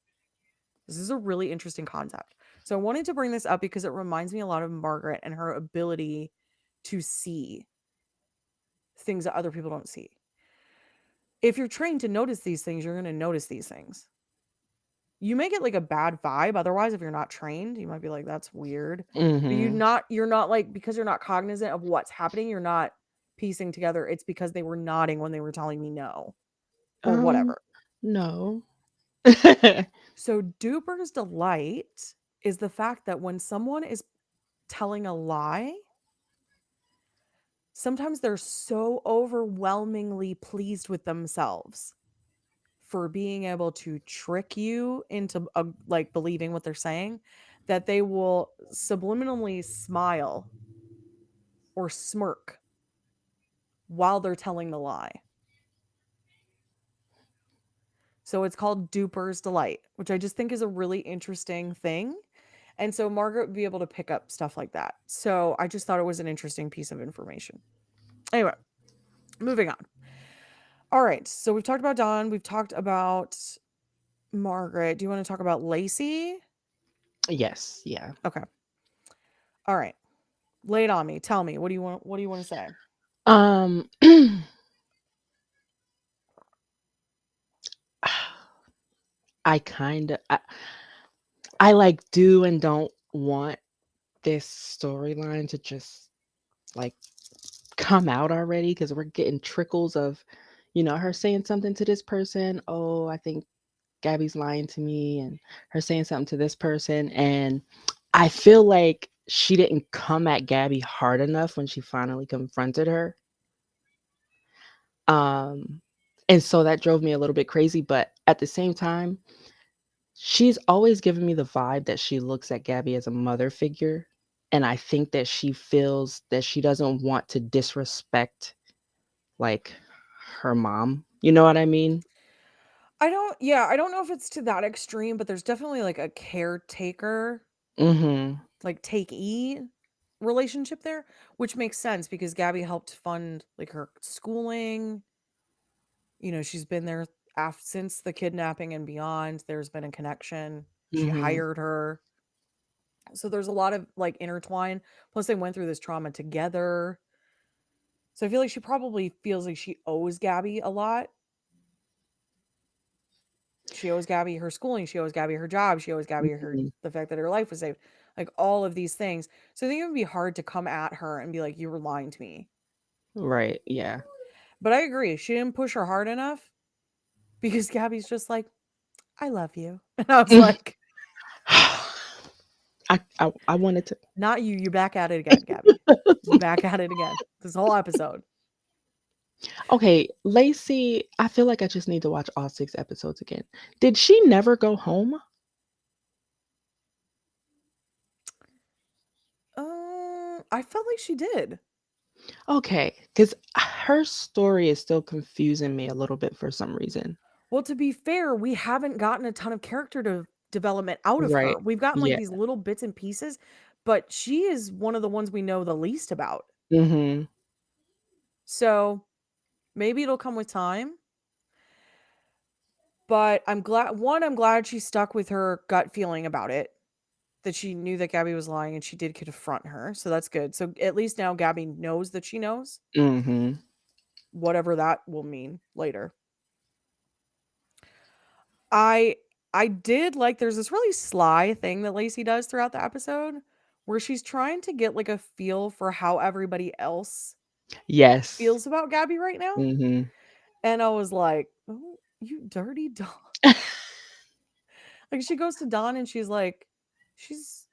This is a really interesting concept. So I wanted to bring this up because it reminds me a lot of Margaret and her ability to see things that other people don't see. If you're trained to notice these things, you're gonna notice these things. You may get, like, a bad vibe otherwise if you're not trained, you might be like, "That's weird." But Mhm. you're not, like because you're not cognizant of what's happening, you're not piecing together, it's because they were nodding when they were telling me no, or Um, whatever. no. So, duper's delight is the fact that when someone is telling a lie, sometimes they're so overwhelmingly pleased with themselves for being able to trick you into, like, believing what they're saying, that they will subliminally smile or smirk while they're telling the lie. So it's called duper's delight, which I just think is a really interesting thing. And so Margaret would be able to pick up stuff like that. So I just thought it was an interesting piece of information. Anyway, moving on. All right. So we've talked about Dawn. We've talked about Margaret. Do you want to talk about Lacey? Yes, yeah. Okay. All right. Lay it on me. Tell me. What do you want to say? Um, I kinda I, like, do and don't want this storyline to just, like, come out already because 'cause we're getting trickles of, her saying something to this person, "Oh, I think Gabby's lying to me," and her saying something to this person, and I feel like she didn't come at Gabby hard enough when she finally confronted her. Um, and so that drove me a little bit crazy, but at the same time, she's always given me the vibe that she looks at Gabby as a mother figure, and I think that she feels that she doesn't want to disrespect, like, her mom. You know what I mean? I don't know if it's to that extreme, but there's definitely like a caretaker, Mhm. like take-e relationship there, which makes sense because Gabby helped fund like her schooling She's been there since the kidnapping and beyond. There's been a connection. She Mhm. hired her. So there's a lot of like intertwine. Plus, they went through this trauma together. So I feel like she probably feels like she owes Gabby a lot. She owes Gabby her schooling. She owes Gabby her job. She owes Gabby her Mhm. the fact that her life was saved. Like all of these things. So I think it would be hard to come at her and be like, "You were lying to me." Right. Yeah. But I agree. She didn't push her hard enough because Gabby's just like, "I love you," and I was like, I wanted to. "Not you. You back at it again, Gabby. You back at it again. This whole episode." Okay, Lacey, I feel like I just need to watch all 6 episodes again. Did she never go home? I felt like she did. Okay, because her story is still confusing me a little bit for some reason. Well, to be fair, we haven't gotten a ton of development out of her. Right. We've gotten like Yeah. these little bits and pieces, but she is one of the ones we know the least about. Mhm. So maybe it'll come with time. But I'm glad she stuck with her gut feeling about it, that she knew that Gabby was lying and she did confront her. So that's good. So at least now Gabby knows that she knows, Mhm. whatever that will mean later. I I did like there's this really sly thing that Lacey does throughout the episode where she's trying to get like a feel for how everybody else Yes. feels about Gabby right now. Mhm. And I was like, "Oh, you dirty dog." Like she goes to Dawn and she's like, she's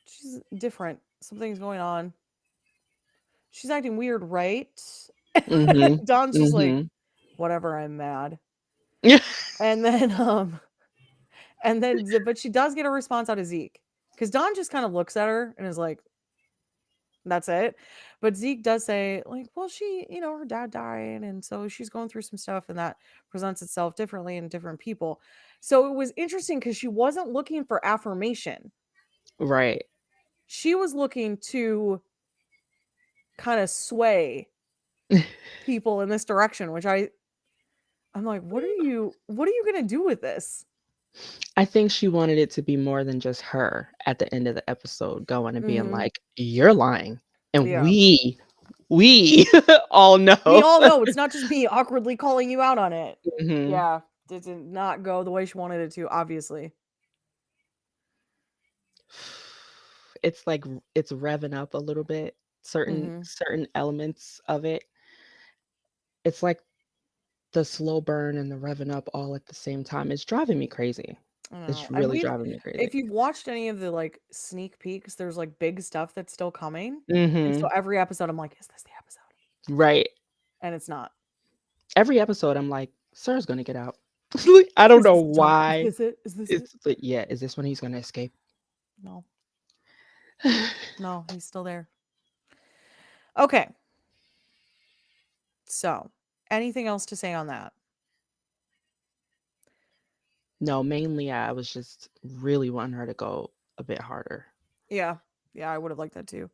she's different. Something's going on. She's acting weird, right? Mhm. Dawn's just like, Mhm. whatever, I'm mad. And then but she does get a response out of Zeke. Because Dawn just kind of looks at her and is like, that's it. But Zeke does say, like, well, her dad died, and so she's going through some stuff, and that presents itself differently in different people. So it was interesting because she wasn't looking for affirmation. Right. She was looking to kind of sway people in this direction, which I'm like, what are you gonna do with this? I think she wanted it to be more than just her at the end of the episode going and being Mm-hmm. like, "You're lying." And Yeah. we all We know. all know it's not just me awkwardly calling you out on it. Mhm. Yeah. Did not go the way she wanted it to, obviously. It's like it's revving up a little bit, Mm-hmm. certain elements of it. It's like the slow burn and the revving up all at the same time. It's driving me crazy. I know. It's And really driving me crazy. if you've watched any of the like sneak peeks, there's like big stuff that's still coming. And so Mhm. every episode I'm like, is this the episode? Right. And it's not. Every episode I'm like, "Sir's gonna get out." Like, I don't Is know this the time? Is why. this it? Is this it? It's like, yeah, is this when he's gonna escape? No. No, he's still there. Okay. So anything else to say on that? No, mainly I was just really wanting her to go a bit harder. Yeah. Yeah, I would have liked that too.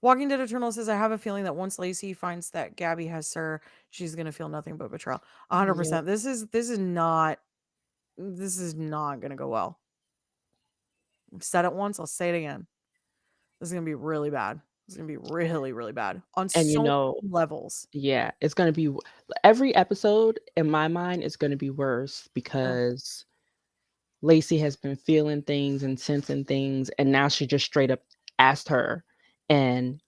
Walking Dead Eternal says, I have a feeling that once Lacey finds that Gabby has Sir, she's gonna feel nothing but betrayal. Yep. 100%. This is not gonna go well. I've said it once, I'll say it again. This is gonna be really bad. This is gonna be really, really bad on And so many levels. yeah, it's gonna be every episode in my mind is gonna be worse Yeah. because Lacey has been feeling things and sensing things, and now she just straight up asked her. And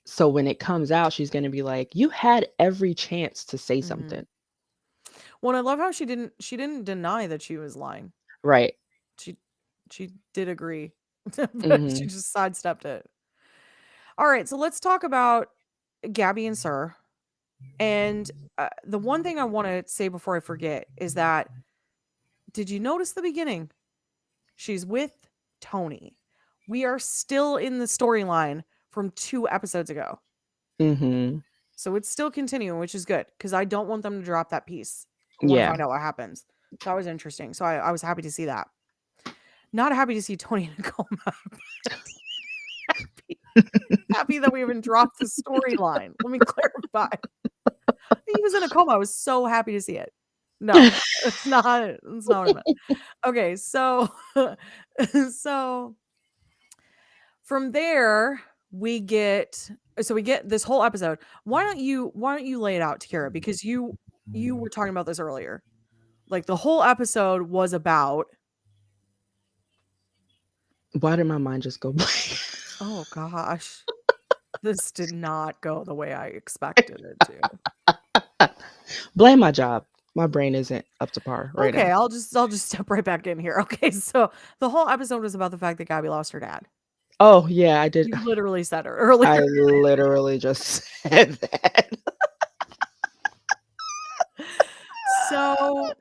so when it comes out, she's gonna be like, "You had every chance to say Mhm. something." Well, and I love how she didn't deny that she was lying. Right. She she did agree, but she Mhm. just sidestepped it. All right, so let's talk about Gabby and Sir. And the one thing I want to say before I forget is that did you notice the beginning? She's with Tony. We are still in the storyline from 2 episodes ago. Mhm. So it's still continuing, which is good because I don't want them to drop that piece. I want to Yeah. find out what happens. That was interesting. So I was happy to see that. Not happy to see Tony and Nicole happy, happy that we even dropped the storyline. Let me clarify. He was in a coma. I was so happy to see it. No, it's not what I meant. Okay, so so from there we get this whole episode. Why don't you lay it out, Takira? Because you were talking about this earlier. Like the whole episode was about Why did my mind just go blank? oh gosh, this did not go the way I expected it to. Blame my job. My brain isn't up to par right Okay, now. I'll just step right back in here. Okay, so the whole episode was about the fact that Gabby lost her dad. Oh, yeah, I did. You literally said it I earlier. literally just said that. So,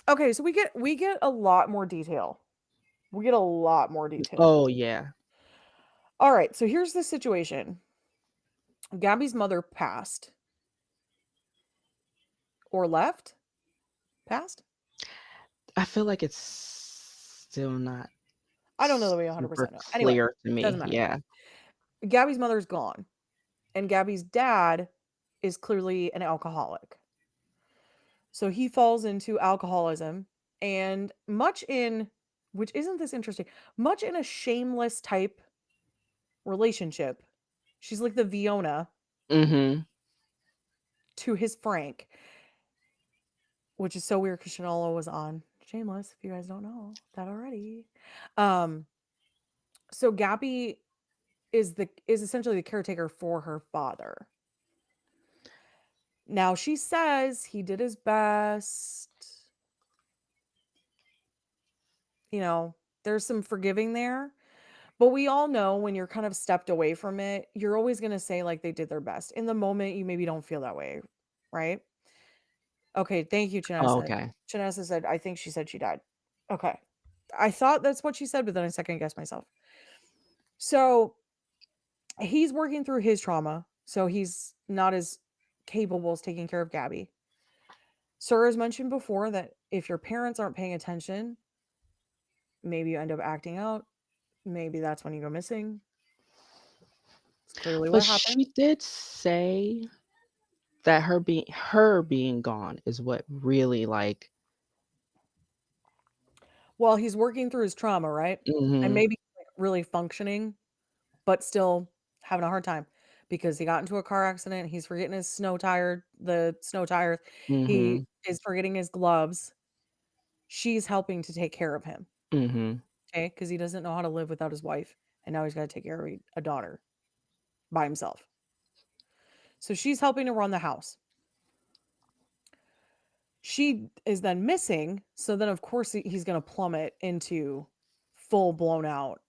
okay, so we get a lot more detail. We get a lot more detail. Oh, yeah. All right, so here's the situation. Gabby's mother passed or left? Passed? I feel like it's still not I don't know that we super 100% know. Anyway, clear to doesn't me. matter. Yeah. Gabby's mother's gone, and Gabby's dad is clearly an alcoholic. So he falls into alcoholism and much in which isn't this interesting? Much in a shameless type relationship. She's like the Fiona Mhm. to his Frank, which is so weird because Shanola was on Shameless, if you guys don't know that already. Um, so Gabby is essentially the caretaker for her father. Now she says he did his best. You know, there's some forgiving there. But we all know when you're kind of stepped away from it, you're always going to say like they did their best. In the moment, you maybe don't feel that way, right? Okay, thank you, Oh, Chanessa. okay. Chanessa said, I think she said she died. Okay. I thought that's what she said, but then I second guessed myself. So he's working through his trauma. So he's not as capable as taking care of Gabby. Sir has mentioned before that if your parents aren't paying attention, maybe you end up acting out. Maybe that's when you go missing. It's clearly But what happened. she did say that her being gone is what really, like. Well, he's working through his trauma, right? And Mhm. maybe like, really functioning, but still having a hard time because he got into a car accident. He's forgetting his the snow tire. He Mhm. is forgetting his gloves. She's helping to take care of him, Mhm. okay? Because he doesn't know how to live without his wife. And now he's got to take care of a daughter by himself. So she's helping to run the house. She is then missing. So then, of course, he's going to plummet into full blown out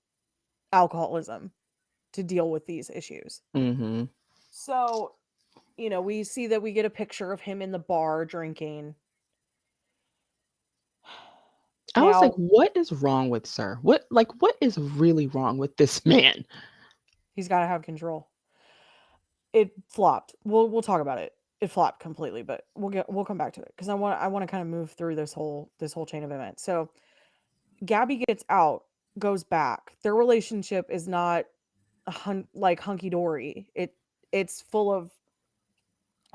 alcoholism to deal with these issues. Mhm. So, we see that we get a picture of him in the bar drinking. I was like, Now, "What is wrong with Sir? What is really wrong with this man?" he's got to have control. It flopped. We'll talk about it. It flopped completely, but we'll come back to it because I want to kind of move through this whole chain of events. So, Gabby gets out, goes back. Their relationship is not like hunky dory. It's full of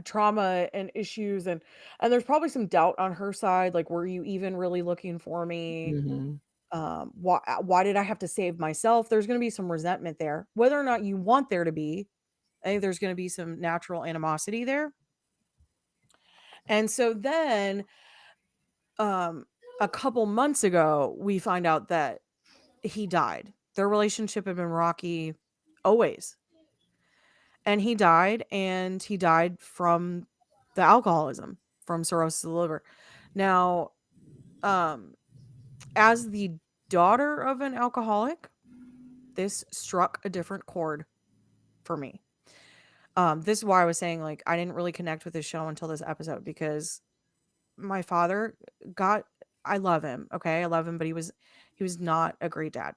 trauma and issues and there's probably some doubt on her side like were you even really looking for me, Mhm. why did I have to save myself? There's going to be some resentment there whether or not you want there to be. I think there's going to be some natural animosity there. And so then um a couple months ago we find out that he died. Their relationship had been rocky always, and he died from the alcoholism, from cirrhosis of the liver. Now, um, as the daughter of an alcoholic, this struck a different chord for me. This is why I was saying like I didn't really connect with this show until this episode because my father got I love him, okay? I love him, but he was not a great dad.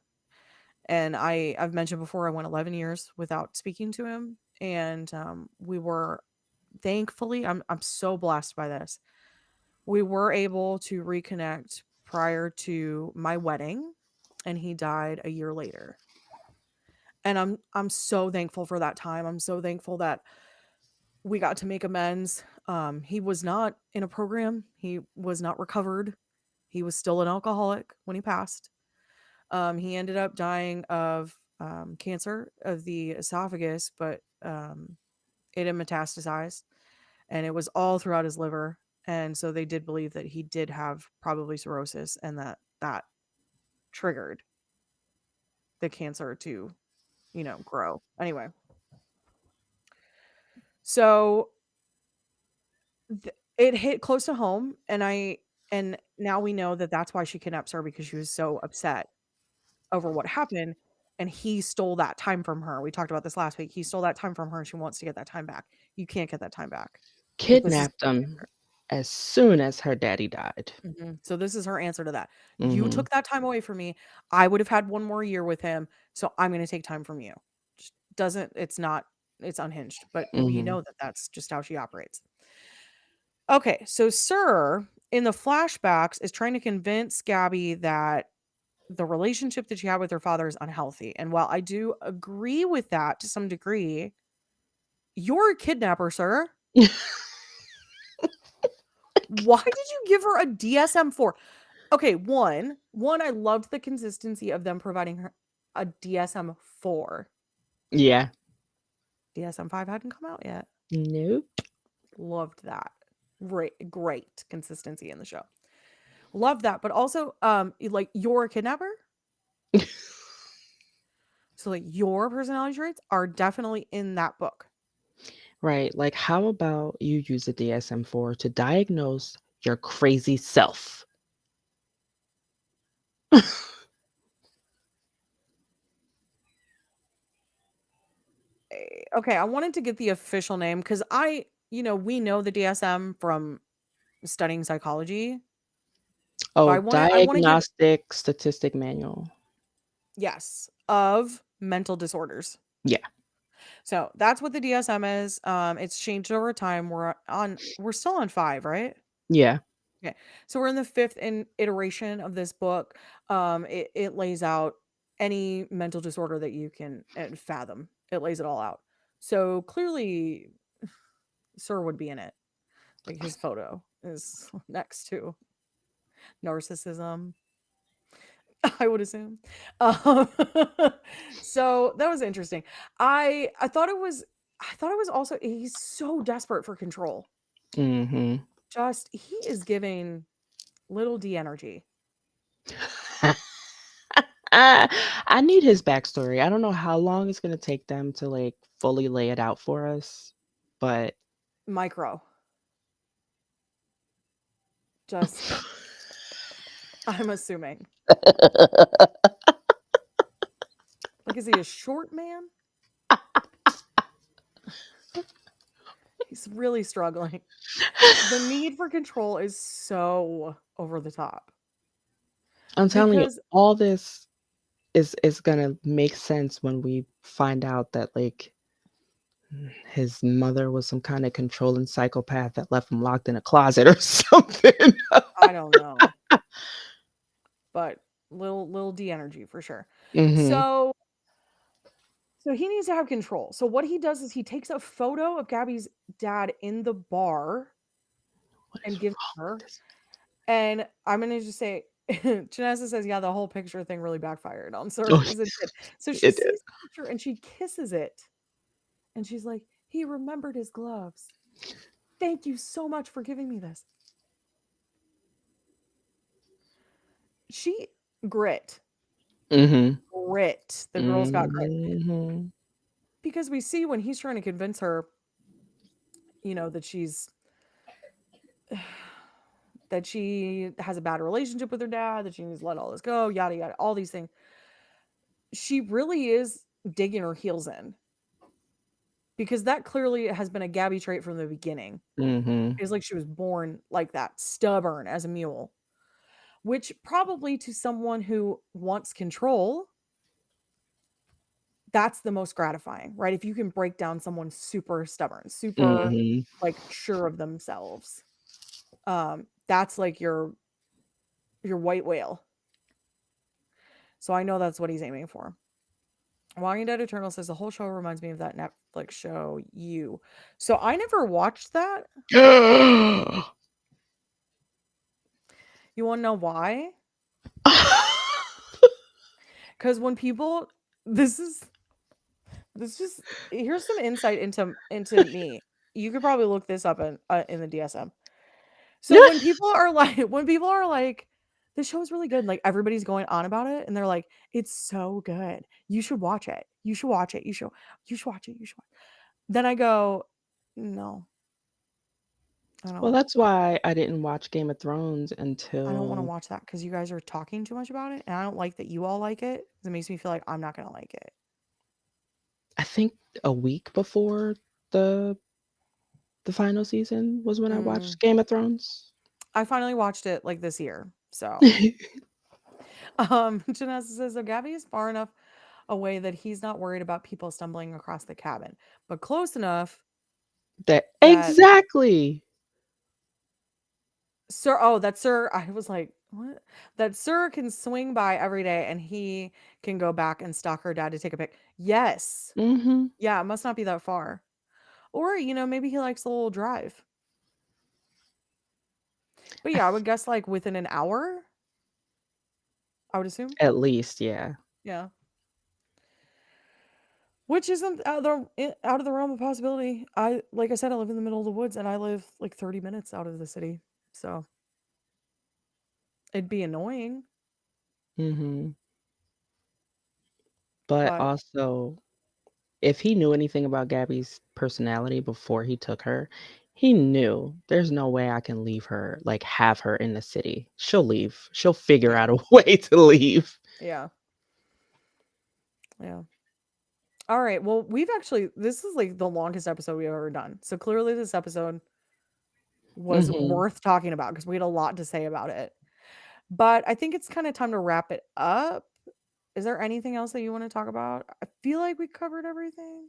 And I've mentioned before I went 11 years without speaking to him, and we were thankfully I'm so blessed by this. We were able to reconnect prior to my wedding, and he died a year later. And I'm so thankful for that time. I'm so thankful that We got to make amends. He was not in a program. He was not recovered. He was still an alcoholic when he passed. He ended up dying of cancer of the esophagus, but it had metastasized and it was all throughout his liver. And so they did believe that he did have probably cirrhosis and that triggered the cancer to, grow. Anyway, so it hit close to home, and now we know that that's why she kidnaps her because she was so upset over what happened, and he stole that time from her. We talked about this last week. He stole that time from her, and she wants to get that time back. You can't get that time back. Like, this is Kidnapped them as soon as her daddy died. So this is her answer to that. "You Mhm. took that time away from me. I would have had one more year with him, so I'm gonna take time from you." Just doesn't it's not it's unhinged, but we Mhm. know that that's just how she operates. Okay, so Sir, in the flashbacks, is trying to convince Gabby that the relationship that she had with her father is unhealthy. And while I do agree with that to some degree, you're a kidnapper, sir. Why did you give her a DSM-4? Okay, one, I loved the consistency of them providing her a DSM-4. Yeah. DSM-5 hadn't come out yet. Nope. Loved that. Great consistency in the show. Love that, but also, like, you're a kidnapper? So, like, your personality traits are definitely in that book. Right. Like, how about you use the DSM-4 to diagnose your crazy self? Okay, I wanted to get the official name because we know the DSM from studying psychology, but Oh, I wanna give Diagnostic Statistic Manual. yes, of mental disorders. Yeah. So, that's what the DSM is. It's changed over time. We're still on 5, right? Yeah. Okay. So we're in the 5th iteration of this book. It lays out any mental disorder that you can fathom. It lays it all out. So clearly, Sir would be in it. Like his photo is next to narcissism, I would assume. Um, so that was interesting. I thought it was also he's so desperate for control. Mhm. Just he is giving little D energy. I need his backstory. I don't know how long it's gonna take them to, like, fully lay it out for us, but Micro. Just I'm assuming. Like, is he a short man? He's really struggling. The need for control is so over the top I'm telling you, because all this is gonna make sense when we find out that, like, his mother was some kinda controlling psychopath that left him locked in a closet or something. I don't know, but little D energy for sure. Mhm. So so he needs to have control. So what he does is he takes a photo of Gabby's dad in the bar What is and gives it wrong to with her. this? And I'm gonna just say, Janessa says, "Yeah, the whole picture thing really backfired on Sir Oh, because it did." So she it did. sees the picture and she kisses it, and she's like, "He remembered his gloves. Thank you so much for giving me this." She grit, Mhm. grit. The girl's got grit Mhm. because we see when he's trying to convince her, that that she has a bad relationship with her dad, that she needs to let all this go, yada yada, all these things. She really is digging her heels in because that clearly has been a Gabby trait from the beginning. Mhm. It's like she was born like that, stubborn as a mule, which probably to someone who wants control, that's the most gratifying, right? If you can break down someone super stubborn, super Mhm. like sure of themselves. That's like your white whale. So I know that's what he's aiming for. Walking Dead Eternal says the whole show reminds me of that Netflix show You. So I never watched that. You want to know why? Because when people, this is this just here's some insight into me. You could probably look this up in the DSM. So when people are like, this show is really good, like everybody's going on about it, and they're like, it's so good. You should watch it. You should watch it. You should watch it. You should watch. Then I go, no, I Well, don't. that's why I didn't watch Game of Thrones I don't want to until watch that because you guys are talking too much about it, and I don't like that you all like it. 'Cause it makes me feel like I'm not gonna like it. I think a week before the the final season was when I Mm, watched Game of Thrones. I finally watched it like this year, so Janessa says, so Gabby is far enough away that he's not worried about people stumbling across the cabin, but close enough That that exactly. Sir, oh, that Sir, I was like, what? That Sir can swing by every day and he can go back and stalk her dad to take a pic. Yes. Mhm. Yeah, it must not be that far. Or, maybe he likes the little drive. But I yeah, I would f guess like within an hour, I would assume. At least, yeah. Yeah. Which isn't out of the realm of possibility. Like I said, I live in the middle of the woods and I live like 30 minutes out of the city. So it'd be annoying, Mhm. But but also, if he knew anything about Gabby's personality before he took her, he knew there's no way I can leave her, like, have her in the city. She'll leave. She'll figure yeah. out a way to leave. Yeah. Yeah. All right. Well, this is like the longest episode we've ever done. So clearly this episode was Mhm. worth talking about because we had a lot to say about it. But I think it's kind of time to wrap it up. Is there anything else that you want to talk about? I feel like we covered everything.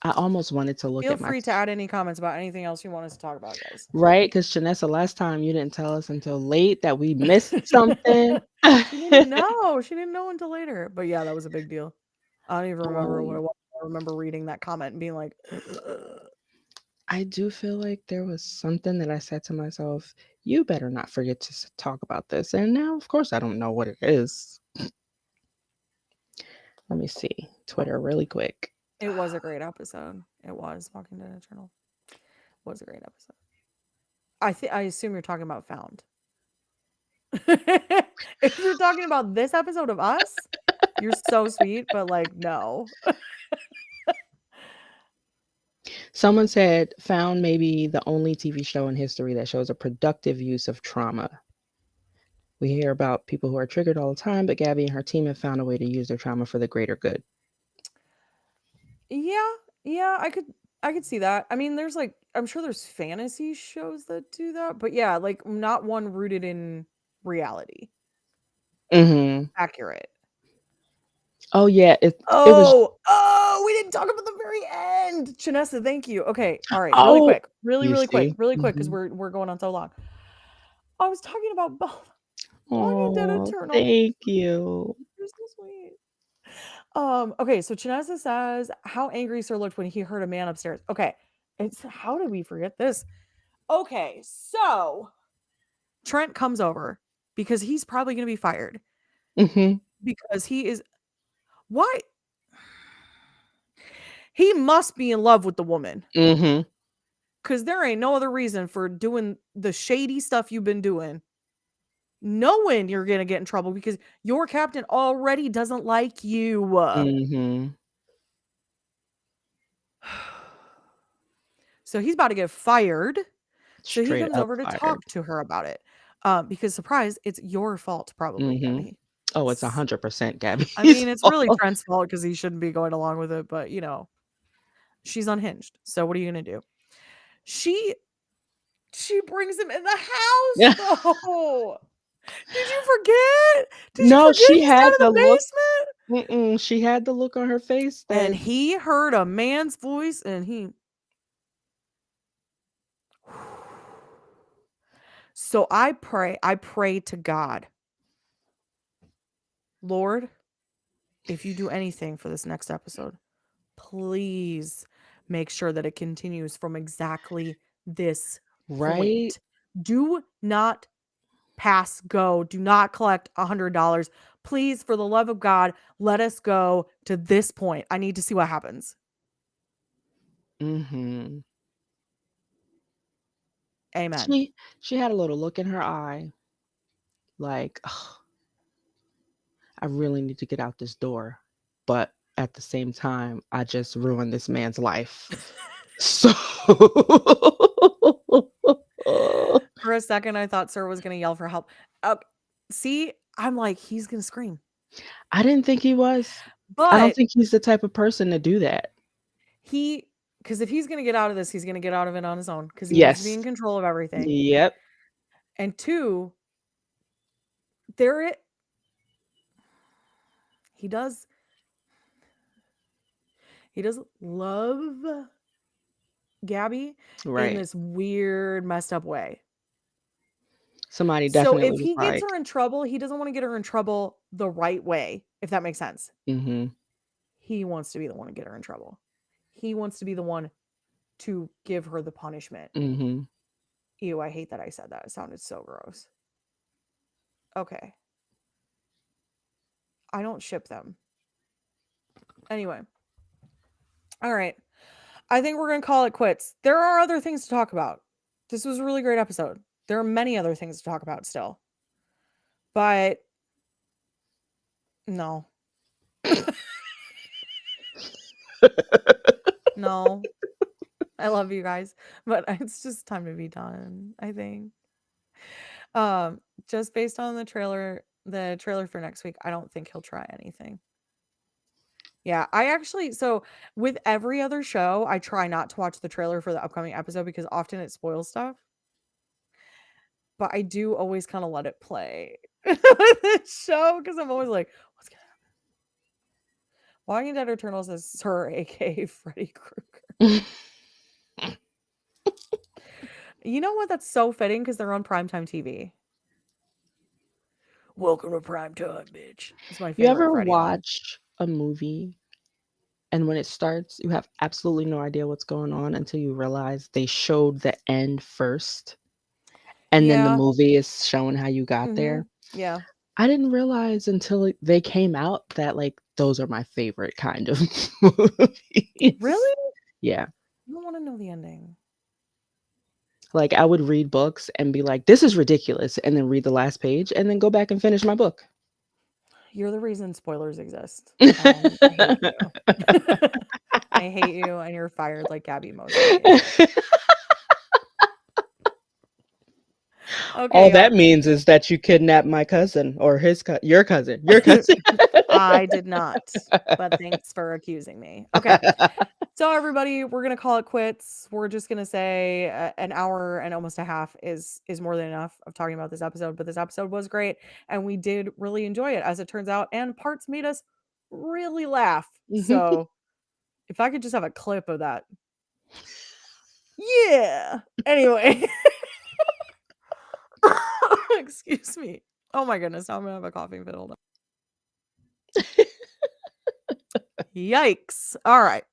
I almost wanted to look Feel at my free to add any comments about anything else you want us to talk about, guys. right, because Shanessa, last time you didn't tell us until late that we missed something. She didn't know. She didn't know until later. But yeah, that was a big deal. I don't even remember what Um, it was. I remember reading that comment and being like, I do feel like there was something that I said to myself, "You better not forget to talk about this." And now, of course, I don't know what it is. Let me see Twitter really quick. it was a great episode. It was Walking Dead Eternal. Was a great episode. I assume you're talking about Found. If you're talking about this episode of us, you're so sweet, but like no. Someone said, "Found may be the only TV show in history that shows a productive use of trauma. We hear about people who are triggered all the time, but Gabby and her team have found a way to use their trauma for the greater good." Yeah, yeah, I could see that. I mean, there's like I'm sure there's fantasy shows that do that, but yeah, like not one rooted in reality. Mhm. Accurate. Oh, yeah, it was Oh, we didn't talk about the very end. Chanessa, thank you. Okay, all right, really oh, quick. Really, you really quick. see? Really quick because Mhm. we're going on so long. I was talking about both Walking Dead Oh, Eternal. thank you. You're so sweet. Okay, so Chinesa says how angry Sir looked when he heard a man upstairs. Okay, it's how did we forget this? Okay, so Trent comes over because he's probably gonna be fired Mhm, because he is why he must be in love with the woman mhm, because there ain't no other reason for doing the shady stuff you've been doing, knowing you're gonna get in trouble because your captain already doesn't like you. mhm. So he's about to get fired. So he Straight comes up over to fired. talk to her about it. Because surprise, it's your fault, probably, Mhm. Gabby. Oh, it's It's, 100% I Gabby's mean, it's really fault. Trent's fault because he shouldn't be going along with it, but she's unhinged. So what are you gonna do? She she brings him in the house Yeah. though. Did you forget? Did you No, forget she he's down had in the the look basement? she had the look on her face And that he heard a man's voice and he so I pray to God, Lord, if you do anything for this next episode, please make sure that it continues from exactly this Right? point. Do not pass go. Do not collect $100. Please, for the love of God, let us go to this point. I need to see what happens. Mhm. Amen. She had a little look in her eye like, "Ugh, I really need to get out this door." But at the same time, I just ruined this man's life. So For a second, I thought Sir was going to yell for help. Uh, See, I'm like, he's going to scream. I didn't think he was. I don't But think he's the type of person to do that. he, because if he's going to get out of this, he's going to get out of it on his own because he needs to be Yes. in control of everything. Yep. And two, there, he does, he does love Gabby in Right. this weird, messed up way. Somebody So definitely if was he gets like, her in trouble, he doesn't want to get her in trouble the right way, if that makes sense. "Mhm, He wants to be the one to get her in trouble. He wants to be the one to give her the punishment. mhm." Ew, I hate that I said that. It sounded so gross. Okay. I don't ship them. Anyway. All right. I think we're going to call it quits. There are other things to talk about. This was a really great episode. There are many other things to talk about still. But no. No. I love you guys, but it's just time to be done, I think. Um just based on the trailer for next week, I don't think he'll try anything. Yeah, I actually so with every other show, I try not to watch the trailer for the upcoming episode because often it spoils stuff. But I do always kind of let it play with this show because I'm always like, what's gonna happen? Walking Dead Eternal says Sir, aka Freddy Krueger. You know what? That's so fitting because they're on primetime TV. Welcome to primetime, bitch. It's my You favorite ever Freddy line. watch a movie and when it starts, you have absolutely no idea what's going on until you realize they showed the end first, and then the Yeah. movie is showing how you got Mhm. there? Yeah. I didn't realize until they came out that, like, those are my favorite kind of movies. Really? Yeah. You don't wanna know the ending. Like, I would read books and be like, "This is ridiculous," and then read the last page and then go back and finish my book. You're the reason spoilers exist, and I hate you. I hate you, and you're fired like Gabi Mosely. Okay, All that y'all. means is that you kidnapped my cousin or your cousin. I did not, but thanks for accusing me. Okay. So everybody, we're gonna call it quits. We're just gonna say an hour and almost a half is more than enough of talking about this episode. But this episode was great, and we did really enjoy it, as it turns out. And parts made us really laugh. Mhm. So if I could just have a clip of that, yeah. Anyway, excuse me. Oh my goodness, now I'm gonna have a coughing fit. Hold on. Yikes! All right.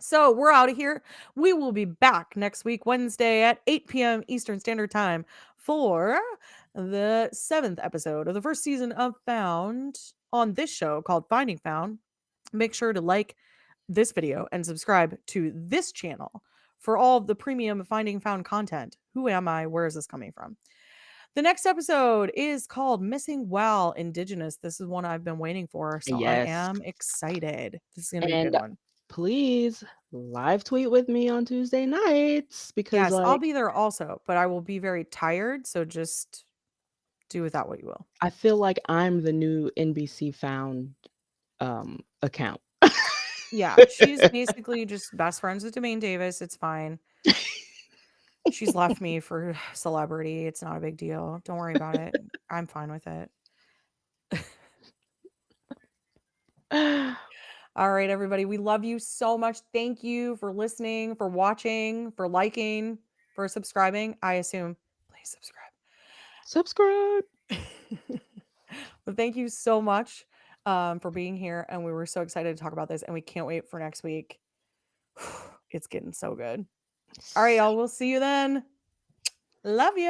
So we're out of here. We will be back next week, Wednesday at 8 p.m. Eastern Standard Time for the 7th episode of the first season of Found on this show called Finding Found. Make sure to like this video and subscribe to this channel for all of the premium Finding Found content. Who am I? Where is this coming from? The next episode is called Missing Well Indigenous. This is one I've been waiting for, so I Yes. am excited. This is going to be a good And one. please live tweet with me on Tuesday nights because, Yes, I'll like, be there also, but I will be very tired, so just do with that what you will. I feel like I'm the new NBC Found account. Yeah, she's basically just best friends with Domain Davis. It's fine. She's left me for celebrity. It's not a big deal. Don't worry about it. I'm fine with it. All right, everybody. We love you so much. Thank you for listening, for watching, for liking, for subscribing. I assume. Please subscribe. Subscribe. But thank you so much. for being here. And we were so excited to talk about this, and we can't wait for next week. It's getting so good. All right, So y'all. We'll see you then. Love you.